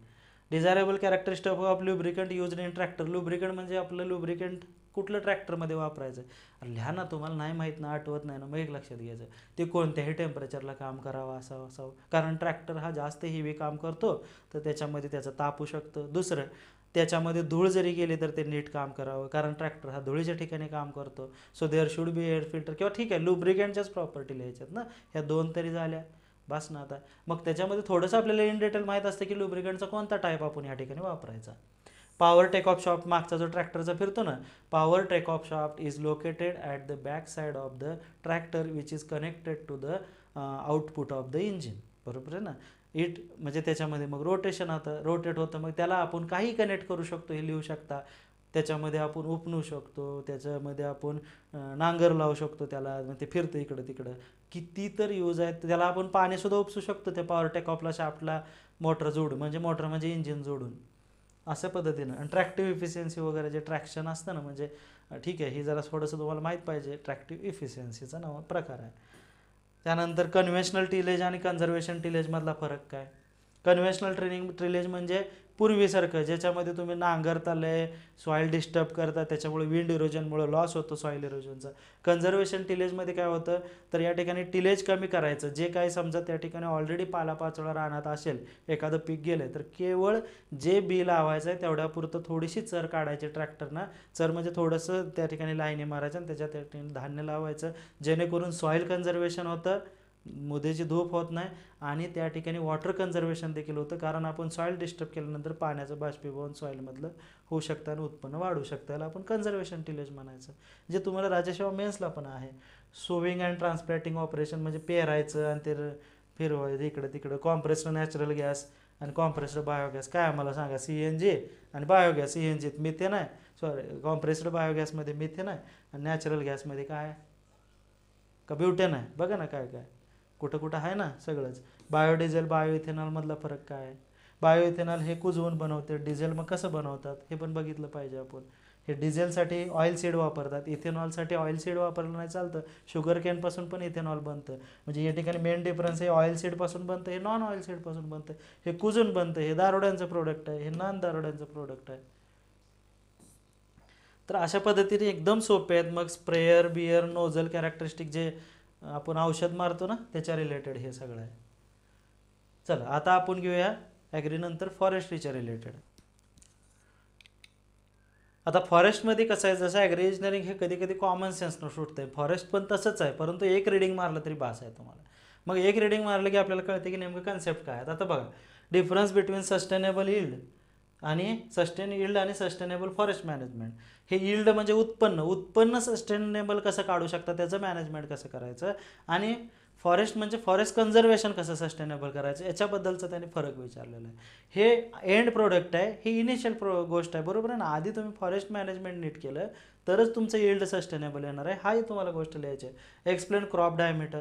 Desirable characteristic of lubricant used in tractor. Lubricant म्हणजे आपलं लुब्रिकंट कुठलं ट्रॅक्टरमध्ये वापरायचं. लिहा ना, तुम्हाला नाही माहीत ना, आठवत नाही ना, मग एक लक्षात घ्यायचं, ते कोणत्याही टेम्परेचरला काम करावं असावं. कारण ट्रॅक्टर हा जास्त हेवी काम करतो, तर त्याच्यामध्ये त्याचं तापू शकतं. दुसरं, त्याच्यामध्ये धूळ जरी गेली तर ते नीट काम करावं, कारण ट्रॅक्टर हा धुळीच्या ठिकाणी काम करतो. So there should be air filter, किंवा ठीक आहे लुब्रिकंटच्याच प्रॉपर्टी लिहायच्यात ना, ह्या 2 तरी झाल्या बस ना. आता मग त्याच्यामध्ये थोडंसं आपल्याला इन डिटेल माहीत असतं की लुब्रिकंटचा कोणता टाईप आपण या ठिकाणी वापरायचा. पॉवर टेक ऑफ शॉफ्ट, मागचा जो ट्रॅक्टरचा फिरतो ना, power take off shaft is located at the back side of the tractor which is connected to the output of the engine. बरोबर आहे ना. इट म्हणजे त्याच्यामध्ये मग रोटेशन होतं, रोटेट होतं, मग त्याला आपण काही कनेक्ट करू शकतो, हे लिहू शकता. त्याच्यामध्ये आपण उपनू शकतो, त्याच्यामध्ये आपण नांगर लावू शकतो, त्याला मग ते फिरतं इकडं तिकडं. किती तर यूज आहेत. त्याला आपण पाणीसुद्धा उपसू शकतो त्या पॉवर टेक ऑफला शाफ्टला मोटर जोडून, मोटर म्हणजे इंजिन जोडून, अशा पद्धतीनं. आणि ट्रॅक्टिव्ह इफिशियन्सी वगैरे जे ट्रॅक्शन असतं ना, म्हणजे ठीक आहे, ही जरा थोडंसं तुम्हाला माहीत पाहिजे, ट्रॅक्टिव्ह इफिशियन्सीचा नाव प्रकार आहे. त्यानंतर कन्व्हेन्शनल टिलेज आणि कन्झर्वेशन टिलेजमधला फरक काय. कन्व्हेन्शनल टिलेज म्हणजे पूर्वीसारखं, ज्याच्यामध्ये तुम्ही नांगरताले, सॉईल डिस्टर्ब करता, त्याच्यामुळे विंड इरोजनमुळे लॉस होतो सॉईल इरोजनचा. कन्झर्वेशन टिलेजमध्ये काय होतं, तर या ठिकाणी टिलेज कमी करायचं. जे काही समजा त्या ठिकाणी ऑलरेडी पालापाचोळा राहण्यात असेल, एखादं पीक गेलं तर केवळ जे बी लावायचं आहे तेवढ्यापुरतं थोडीशी चर काढायची ट्रॅक्टरना. चर म्हणजे थोडंसं त्या ठिकाणी लाईनी मारायचं आणि त्याच्या त्या ठिकाणी धान्य लावायचं, जेणेकरून सॉईल कन्झर्वेशन होतं, मुदेची धूप होत नाही, आणि त्या ठिकाणी वॉटर कन्झर्वेशन देखील होतं. कारण आपण सॉईल डिस्टर्ब केल्यानंतर पाण्याचं बाष्पीभवन सॉईलमधलं होऊ शकतं आणि उत्पन्न वाढू शकतं. याला आपण कन्झर्वेशन टिलेज म्हणायचं, जे तुम्हाला राज्यसेवा मेन्सला पण आहे. सोविंग अँड ट्रान्सप्लॅटिंग ऑपरेशन म्हणजे पेरायचं आणि ते फिरवायचं इकडं तिकडं. कॉम्प्रेस्ड नॅचरल गॅस आणि कॉम्प्रेस्ड बायोगॅस काय आम्हाला सांगा, CNG आणि बायोगॅस. CNG मिथेन आहे, सॉरी कॉम्प्रेस्ड बायोगॅसमध्ये मिथेन आहे आणि नॅचरल गॅसमध्ये काय आहे का ब्युटेन आहे. बघा ना काय काय कुठं कुठं आहे ना सगळंच. बायोडिझेल बायो इथेनॉलमधला फरक काय आहे. बायो इथेनॉल हे कुजवून बनवते, डिझेल मग कसं बनवतात हे पण बघितलं पाहिजे आपण. हे डिझेलसाठी ऑइल सीड वापरतात, इथेनॉलसाठी ऑइल सीड वापरलं नाही चालतं. शुगर कॅनपासून पण इथेनॉल बनतं. म्हणजे या ठिकाणी मेन डिफरन्स हे ऑइल सीडपासून बनतं, हे नॉन ऑइल सीडपासून बनतं. हे कुजून बनतं, हे दारुड्यांचं प्रोडक्ट आहे, हे नॉन दारुड्यांचं प्रोडक्ट आहे. तर अशा पद्धतीने एकदम सोपे आहेत. मग स्प्रेयर बियर नोझल कॅरेक्टरिस्टिक जे आपण औषध मारतो ना त्याच्या रिलेटेड हे सगळं आहे. चला आता आपण घेऊया ॲग्रीनंतर फॉरेस्ट्रीच्या रिलेटेड. आता फॉरेस्टमध्ये कसं आहे, जसं ॲग्री इंजिनिअरिंग हे कधी कधी कॉमन सेन्सनं सुटतं आहे, फॉरेस्ट पण तसंच आहे, परंतु एक रिडिंग मारलं तरी बास आहे तुम्हाला. मग एक रिडिंग मारलं की आपल्याला कळते की नेमकं कन्सेप्ट काय आहे. आता बघा डिफरन्स बिटवीन सस्टेनेबल यील्ड आणि सस्टेनेबल फॉरेस्ट मॅनेजमेंट. हे यील्ड म्हणजे उत्पन्न सस्टेनेबल कसं काढू शकता त्याचं मॅनेजमेंट कसं करायचं, आणि फॉरेस्ट म्हणजे फॉरेस्ट कन्झर्वेशन कसं सस्टेनेबल करायचं याच्याबद्दलचा त्यांनी फरक विचारलेला आहे. हे एंड प्रोडक्ट आहे, ही इनिशियल गोष्ट आहे, बरोबर आहे ना. आधी तुम्ही फॉरेस्ट मॅनेजमेंट नीट केलं तरच तुमचं यील्ड सस्टेनेबल येणार आहे. हाही तुम्हाला गोष्ट लिहायची आहे. एक्सप्लेन क्रॉप डायमीटर,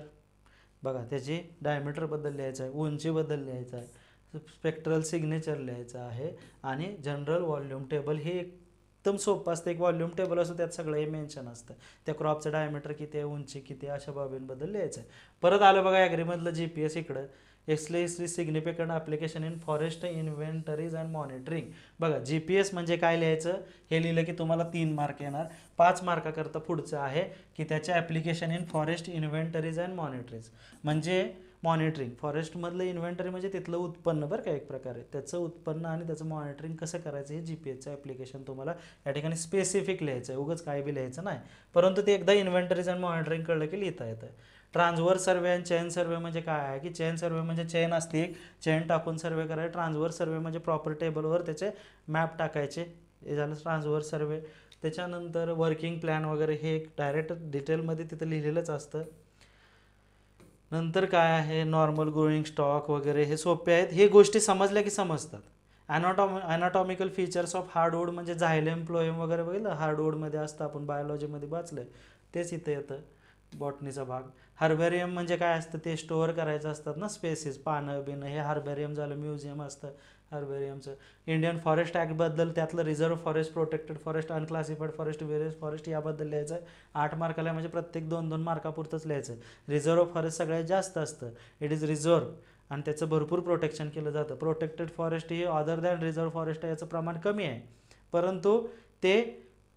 बघा त्याची डायमीटरबद्दल लिहायचं आहे, उंचीबद्दल लिहायचं आहे, स्पेक्ट्रल सिग्नेचर लिहायचं आहे, आणि जनरल व्हॉल्यूम टेबल हे एकदम सोपं असतं. एक व्हॉल्यूम टेबल असतं त्यात सगळं हे मेन्शन असतं. त्या क्रॉपचं डायमीटर किती आहे, उंची किती आहे, अशा बाबींबद्दल लिहायचं आहे. परत आलं बघा ॲग्रीमधलं GPS इकडं. Explain significant application in forest inventories and monitoring. बघा GPS म्हणजे काय लिहायचं हे लिहिलं की तुम्हाला 3 मार्क येणार. 5 मार्काकरता पुढचं आहे की त्याचे application in forest inventories and monitories. म्हणजे मॉनिटरिंग फॉरेस्टमधलं इन्व्हेंटरी म्हणजे तिथलं उत्पन्न बरं का एक प्रकारे, त्याचं उत्पन्न आणि त्याचं मॉनिटरिंग कसं करायचं हे GPSचं ॲप्लिकेशन तुम्हाला या ठिकाणी स्पेसिफिक लिहायचं आहे, उगाच काय बी लिहायचं नाही. परंतु ते एकदा इन्व्हेंटरीज अँड मॉनिटरिंग कळलं की लिहिता येतं. Transverse survey and chain survey म्हणजे काय आहे की चेन सर्वे म्हणजे चेन असते एक, चेन टाकून सर्वे करायचे. ट्रान्सव्हर्स सर्वे म्हणजे प्रॉपर टेबलवर त्याचे मॅप टाकायचे, हे झालं ट्रान्सव्हर्स सर्वे. त्याच्यानंतर वर्किंग प्लॅन वगैरे हे एक डायरेक्ट डिटेलमध्ये तिथं लिहिलेलंच असतं. नंतर काय आहे नॉर्मल ग्रोईंग स्टॉक वगैरे हे सोपे आहेत, हे गोष्टी समजल्या की समजतात. ॲनाटॉमिकल फीचर्स ऑफ हार्डवूड म्हणजे झायलेम फ्लोएम वगैरे बघितलं हार्डवूडमध्ये असतं, आपण बायोलॉजीमध्ये वाचलं तेच इथं येतं बॉटनीचा भाग. हर्बेरियम म्हणजे काय असतं, ते स्टोअर करायचं असतात ना स्पेसिस, पानं बिनं, हे हर्बेरियम झालं, म्युझियम असतं हर्बेरियमचं. इंडियन फॉरेस्ट ॲक्टबद्दल त्यातलं reserve forest, protected forest, unclassified forest, various forest याबद्दल लिहायचं आहे. 8 मार्काला म्हणजे प्रत्येक 2-2 मार्कापुरतंच लिहायचं आहे. रिझर्व्ह फॉरेस्ट सगळ्यात जास्त असतं, इट इज रिझर्व्ह, आणि त्याचं भरपूर प्रोटेक्शन केलं जातं. प्रोटेक्टेड फॉरेस्ट ही अदर दॅन रिझर्व्ह फॉरेस्ट आहे, याचं प्रमाण कमी आहे, परंतु ते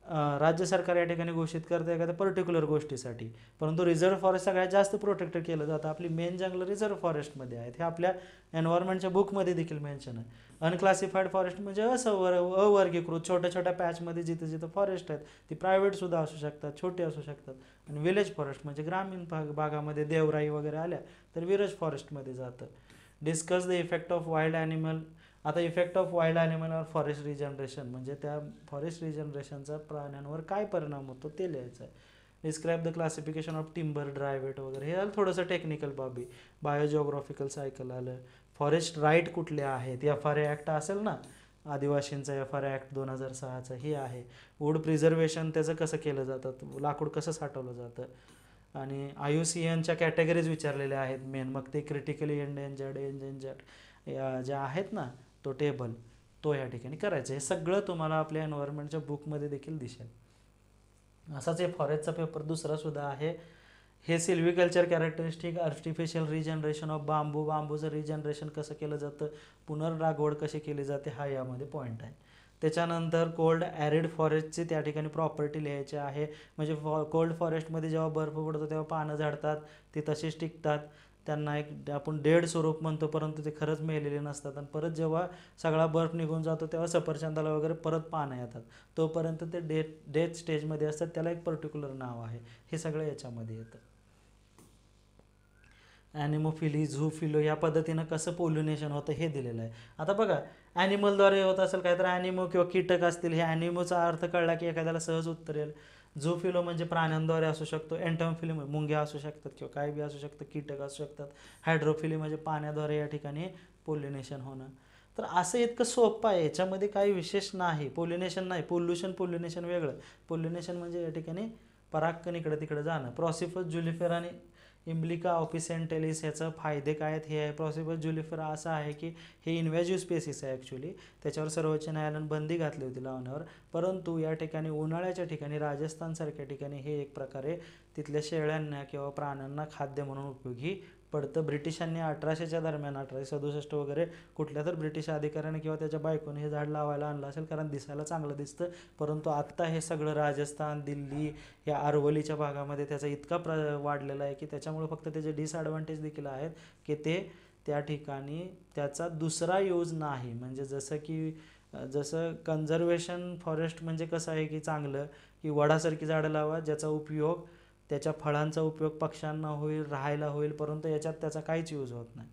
राज्य सरकार या ठिकाणी घोषित करतं एखाद्या पर्टिक्युलर गोष्टीसाठी. परंतु रिझर्व्ह फॉरेस्ट सगळ्यात जास्त प्रोटेक्टेड केलं जातं. आपली मेन जंगलं रिझर्व्ह फॉरेस्टमध्ये आहेत, हे आपल्या एन्व्हायरमेंटच्या बुकमध्ये देखील मेन्शन आहे. अनक्लासिफाईड फॉरेस्ट म्हणजे अवर्गीकृत छोट्या छोट्या पॅचमध्ये जिथं जिथं फॉरेस्ट आहेत, ती प्रायव्हेटसुद्धा असू शकतात, छोटे असू शकतात. आणि विलेज फॉरेस्ट म्हणजे ग्रामीण भागामध्ये देवराई वगैरे आल्या तर विलेज फॉरेस्टमध्ये जातं. Discuss the effect of wild animal. आता effect of wild animal or forest regeneration म्हणजे त्या फॉरेस्ट रिजनरेशनचा प्राण्यांवर काय परिणाम होतो ते लिहायचं आहे. Describe the classification of timber, ड्रायवेट वगैरे हे आलं थोडंसं टेक्निकल बाबी. बायोजिओग्राफिकल सायकल आलं. फॉरेस्ट राईट कुठले आहेत, FRA ॲक्ट असेल ना आदिवासींचा, FRA ॲक्ट 2006चं हे आहे. वूड प्रिझर्वेशन त्याचं कसं केलं जातं, लाकूड कसं साठवलं जातं. आणि IUCNच्या कॅटेगरीज विचारलेल्या आहेत मेन. मग ते क्रिटिकली एंडेंजर्ड ज्या आहेत ना तो टेबल तो या ठिकाणी करायचं. हे सगळं तुम्हाला आपल्या एन्व्हायरमेंटच्या बुकमध्ये देखील दिसेल. असाच हे फॉरेस्टचा पेपर दुसरासुद्धा आहे. हे सिल्व्हिकल्चर कॅरेक्टरिस्टिक, आर्टिफिशियल रिजनरेशन ऑफ बांबूचं रिजनरेशन कसं केलं जातं, पुनर्लागवड कशी केली जाते, हा यामध्ये पॉईंट आहे. त्याच्यानंतर कोल्ड ॲरिड फॉरेस्टची त्या ठिकाणी प्रॉपर्टी लिहायची आहे. म्हणजे कोल्ड फॉरेस्टमध्ये जेव्हा बर्फ पडतो तेव्हा पानं झाडतात, ती तशीच टिकतात, त्यांना एक आपण डेड स्वरूप म्हणतो, परंतु ते खरंच मेलेले नसतात. आणि परत जेव्हा सगळा बर्फ निघून जातो तेव्हा सफरचंदाला वगैरे परत पानं येतात, तोपर्यंत ते डेथ स्टेजमध्ये असतात, त्याला एक पर्टिक्युलर नाव आहे. हे सगळं याच्यामध्ये येतं. ॲनिमोफिली, झूफिलो या पद्धतीनं कसं पोल्युनेशन होतं हे दिलेलं आहे. आता बघा ॲनिमलद्वारे होत असेल काय तर ॲनिमो किंवा कीटक असतील, हे ॲनिमोचा अर्थ कळला की एखाद्याला सहज उत्तर येईल. झूफिलो म्हणजे प्राण्यांद्वारे असू शकतो. एंटोमफिली मुंग्या असू शकतात किंवा काय बी असू शकतं, कीटक असू शकतात. हायड्रोफिली म्हणजे पाण्याद्वारे या ठिकाणी पोल्युनेशन होणं. तर असं इतकं सोपं आहे, याच्यामध्ये काही विशेष नाही. पोलिनेशन नाही, पोल्युनेशन वेगळं. पोलिनेशन म्हणजे या ठिकाणी परागकण इकडे तिकडे जाणं. प्रॉसिफस ज्युलिफेर आणि इम्ब्लिका ऑपिसेंटेलिस ह्याचं फायदे काय आहेत हे आहे. प्रॉसिफस ज्युलिफेरा असं आहे की हे इन्व्हेजिव्ह स्पेसिस आहे ॲक्च्युली, त्याच्यावर सर्वोच्च न्यायालयानं बंदी घातली होती लावण्यावर. परंतु या ठिकाणी उन्हाळ्याच्या ठिकाणी राजस्थानसारख्या ठिकाणी हे एक प्रकारे तिथल्या शेळ्यांना किंवा प्राण्यांना खाद्य म्हणून उपयोगी पडतं. ब्रिटिशांनी 1800च्या दरम्यान 1867 वगैरे कुठल्या तर ब्रिटिश अधिकाऱ्याने किंवा त्याच्या बायकोने हे झाड लावायला आणलं असेल, कारण दिसायला चांगलं दिसतं. परंतु आत्ता हे सगळं राजस्थान, दिल्ली या अरवलीच्या भागामध्ये त्याचा इतका वाढलेला आहे की त्याच्यामुळे फक्त त्याचे डिसॲडव्हान्टेज देखील आहेत की ते त्या ठिकाणी त्याचा दुसरा यूज नाही. म्हणजे जसं कन्झर्वेशन फॉरेस्ट म्हणजे कसं आहे की चांगलं की वडासारखी झाडं लावा ज्याचा उपयोग, त्याच्या फळांचा उपयोग पक्ष्यांना होईल, राहायला होईल, परंतु याच्यात त्याचा काहीच यूज होत नाही.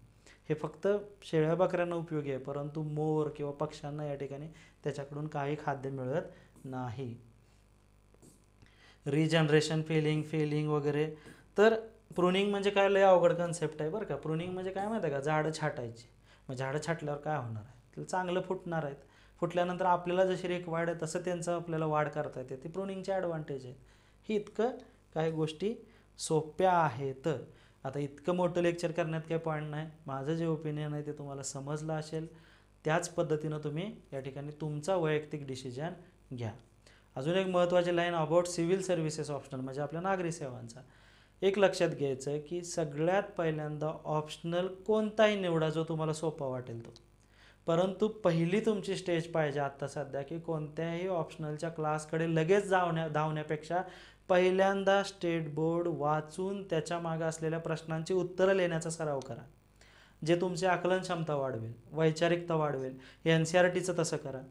हे फक्त शेळ्या बकऱ्यांना उपयोगी आहे, परंतु मोर किंवा पक्ष्यांना या ठिकाणी त्याच्याकडून काही खाद्य मिळत नाही. रिजनरेशन, फेलिंग वगैरे. तर प्रुनिंग म्हणजे काय, लय अवघड कन्सेप्ट आहे बरं का. प्रुनिंग म्हणजे काय माहिती आहे का, झाडं छाटायची. मग झाडं छाटल्यावर काय होणार आहे, ते चांगलं फुटणार आहेत. फुटल्यानंतर आपल्याला जशी रिक्वायर्ड आहे तसं त्यांचं आपल्याला वाढ करता येते. ते प्रुनिंगचे ॲडव्हान्टेज आहेत. ही इतकं काही गोष्टी सोप्या आहेत. आता इतकं मोठं लेक्चर करण्यात काही पॉईंट नाही. माझं जे ओपिनियन आहे ते तुम्हाला समजलं असेल, त्याच पद्धतीनं तुम्ही या ठिकाणी तुमचा वैयक्तिक डिसिजन घ्या. अजून एक महत्त्वाची line about civil services optional म्हणजे आपल्या नागरी सेवांचा. एक लक्षात घ्यायचं आहे की सगळ्यात पहिल्यांदा ऑप्शनल कोणताही निवडा जो तुम्हाला सोपा वाटेल तो. परंतु पहिली तुमची स्टेज पाहिजे आत्ता सध्या की कोणत्याही ऑप्शनलच्या क्लासकडे लगेच धावण्यापेक्षा पहिल्यांदा स्टेट बोर्ड वाचून त्याच्या मागे असलेल्या प्रश्नांची उत्तरं लिहिण्याचा सराव करा, जे तुमची आकलन क्षमता वाढवेल, वैचारिकता वाढवेल. NCERTचं तसं करा.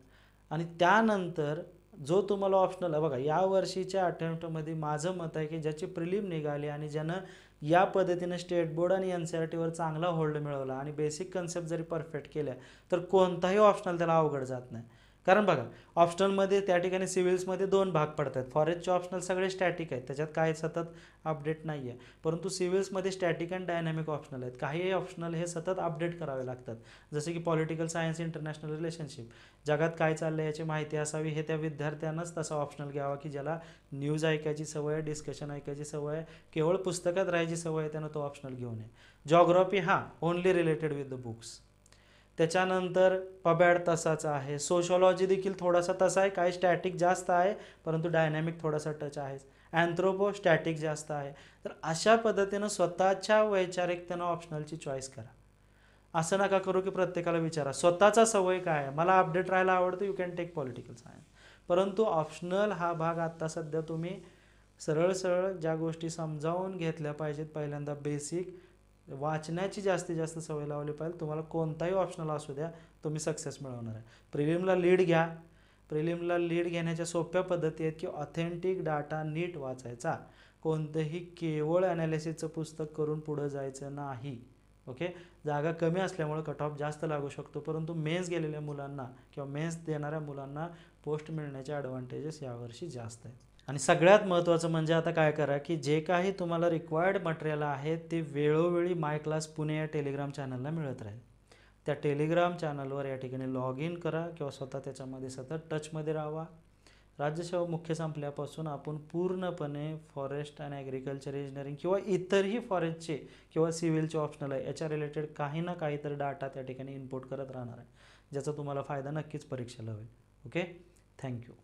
आणि त्यानंतर जो तुम्हाला ऑप्शनल आहे बघा, या वर्षीच्या अटेम्प्टमध्ये माझं मत आहे की ज्याची प्रिलिम निघाली आणि ज्यानं या पद्धतीनं स्टेट बोर्ड आणि NCERTवर चांगला होल्ड मिळवला आणि बेसिक कन्सेप्ट जरी परफेक्ट केल्या तर कोणताही ऑप्शनल त्याला अवघड जात नाही. कारण बघा, ऑप्शनलमध्ये त्या ठिकाणी सिव्हिल्समध्ये 2 भाग पडतात. फॉरेस्टचे ऑप्शनल सगळे स्टॅटिक आहेत, त्याच्यात काय सतत अपडेट नाही आहे. परंतु सिव्हिल्समध्ये स्टॅटिक अँड डायनॅमिक ऑप्शनल आहेत. काही ऑप्शनल हे सतत अपडेट करावे लागतात. जसे की पॉलिटिकल सायन्स, इंटरनॅशनल रिलेशनशिप, जगात काय चाललं याची माहिती असावी, हे त्या विद्यार्थ्यांनाच तसा ऑप्शनल घ्यावा की ज्याला न्यूज ऐकायची सवय आहे, डिस्कशन ऐकायची सवय आहे, केवळ पुस्तकात राहायची सवय आहे, त्यानं तो ऑप्शनल घेऊ नये. Geography only related with the books. त्याच्यानंतर पबॅड तसाच आहे. सोशॉलॉजी देखील थोडासा तसा आहे, काही स्टॅटिक जास्त आहे परंतु डायनॅमिक थोडासा टच आहे. अँथ्रोपो स्टॅटिक जास्त आहे. तर अशा पद्धतीनं स्वतःच्या वैचारिकतेनं ऑप्शनलची चॉईस करा. असं नका करू की प्रत्येकाला विचारा. स्वतःचा सवय काय आहे, मला अपडेट राहायला आवडतं, you can take political science. परंतु ऑप्शनल हा भाग आत्ता सध्या तुम्ही सरळ ज्या गोष्टी समजावून घेतल्या पाहिजेत, पहिल्यांदा बेसिक वाचण्याची जास्तीत जास्त सवय लावली पाहिजे. तुम्हाला कोणताही ऑप्शनल असू द्या, तुम्ही सक्सेस मिळवणार आहे. प्रिलिमला लीड घ्या. प्रिलिमला लीड घेण्याच्या सोप्या पद्धती आहेत की ऑथेंटिक डाटा नीट वाचायचा, कोणतंही केवळ ॲनालिसिसचं पुस्तक करून पुढं जायचं नाही. ओके, जागा कमी असल्यामुळे कट ऑफ जास्त लागू शकतो, परंतु मेन्स गेलेल्या मुलांना किंवा मेन्स देणाऱ्या मुलांना पोस्ट मिळण्याचे ॲडव्हान्टेजेस यावर्षी जास्त आहेत. आणि सगळ्यात महत्त्वाचं म्हणजे आता काय करा की जे काही तुम्हाला रिक्वायर्ड मटेरियल आहे ते वेळोवेळी माय क्लास पुणे या टेलिग्राम चॅनलला मिळत राहील. त्या टेलिग्राम चॅनलवर या ठिकाणी लॉग इन करा किंवा स्वतः त्याच्यामध्ये सतत टचमध्ये राहा. राज्यसेवा मुख्य संपल्यापासून आपण पूर्णपणे फॉरेस्ट अँड ॲग्रिकल्चर इंजिनिअरिंग किंवा इतरही फॉरेस्टचे किंवा सिव्हिलचे ऑप्शनल आहे याच्या रिलेटेड काही ना काहीतरी डाटा त्या ठिकाणी इनपुट करत राहणार आहे, ज्याचा तुम्हाला फायदा नक्कीच परीक्षेला होईल. Okay, thank you.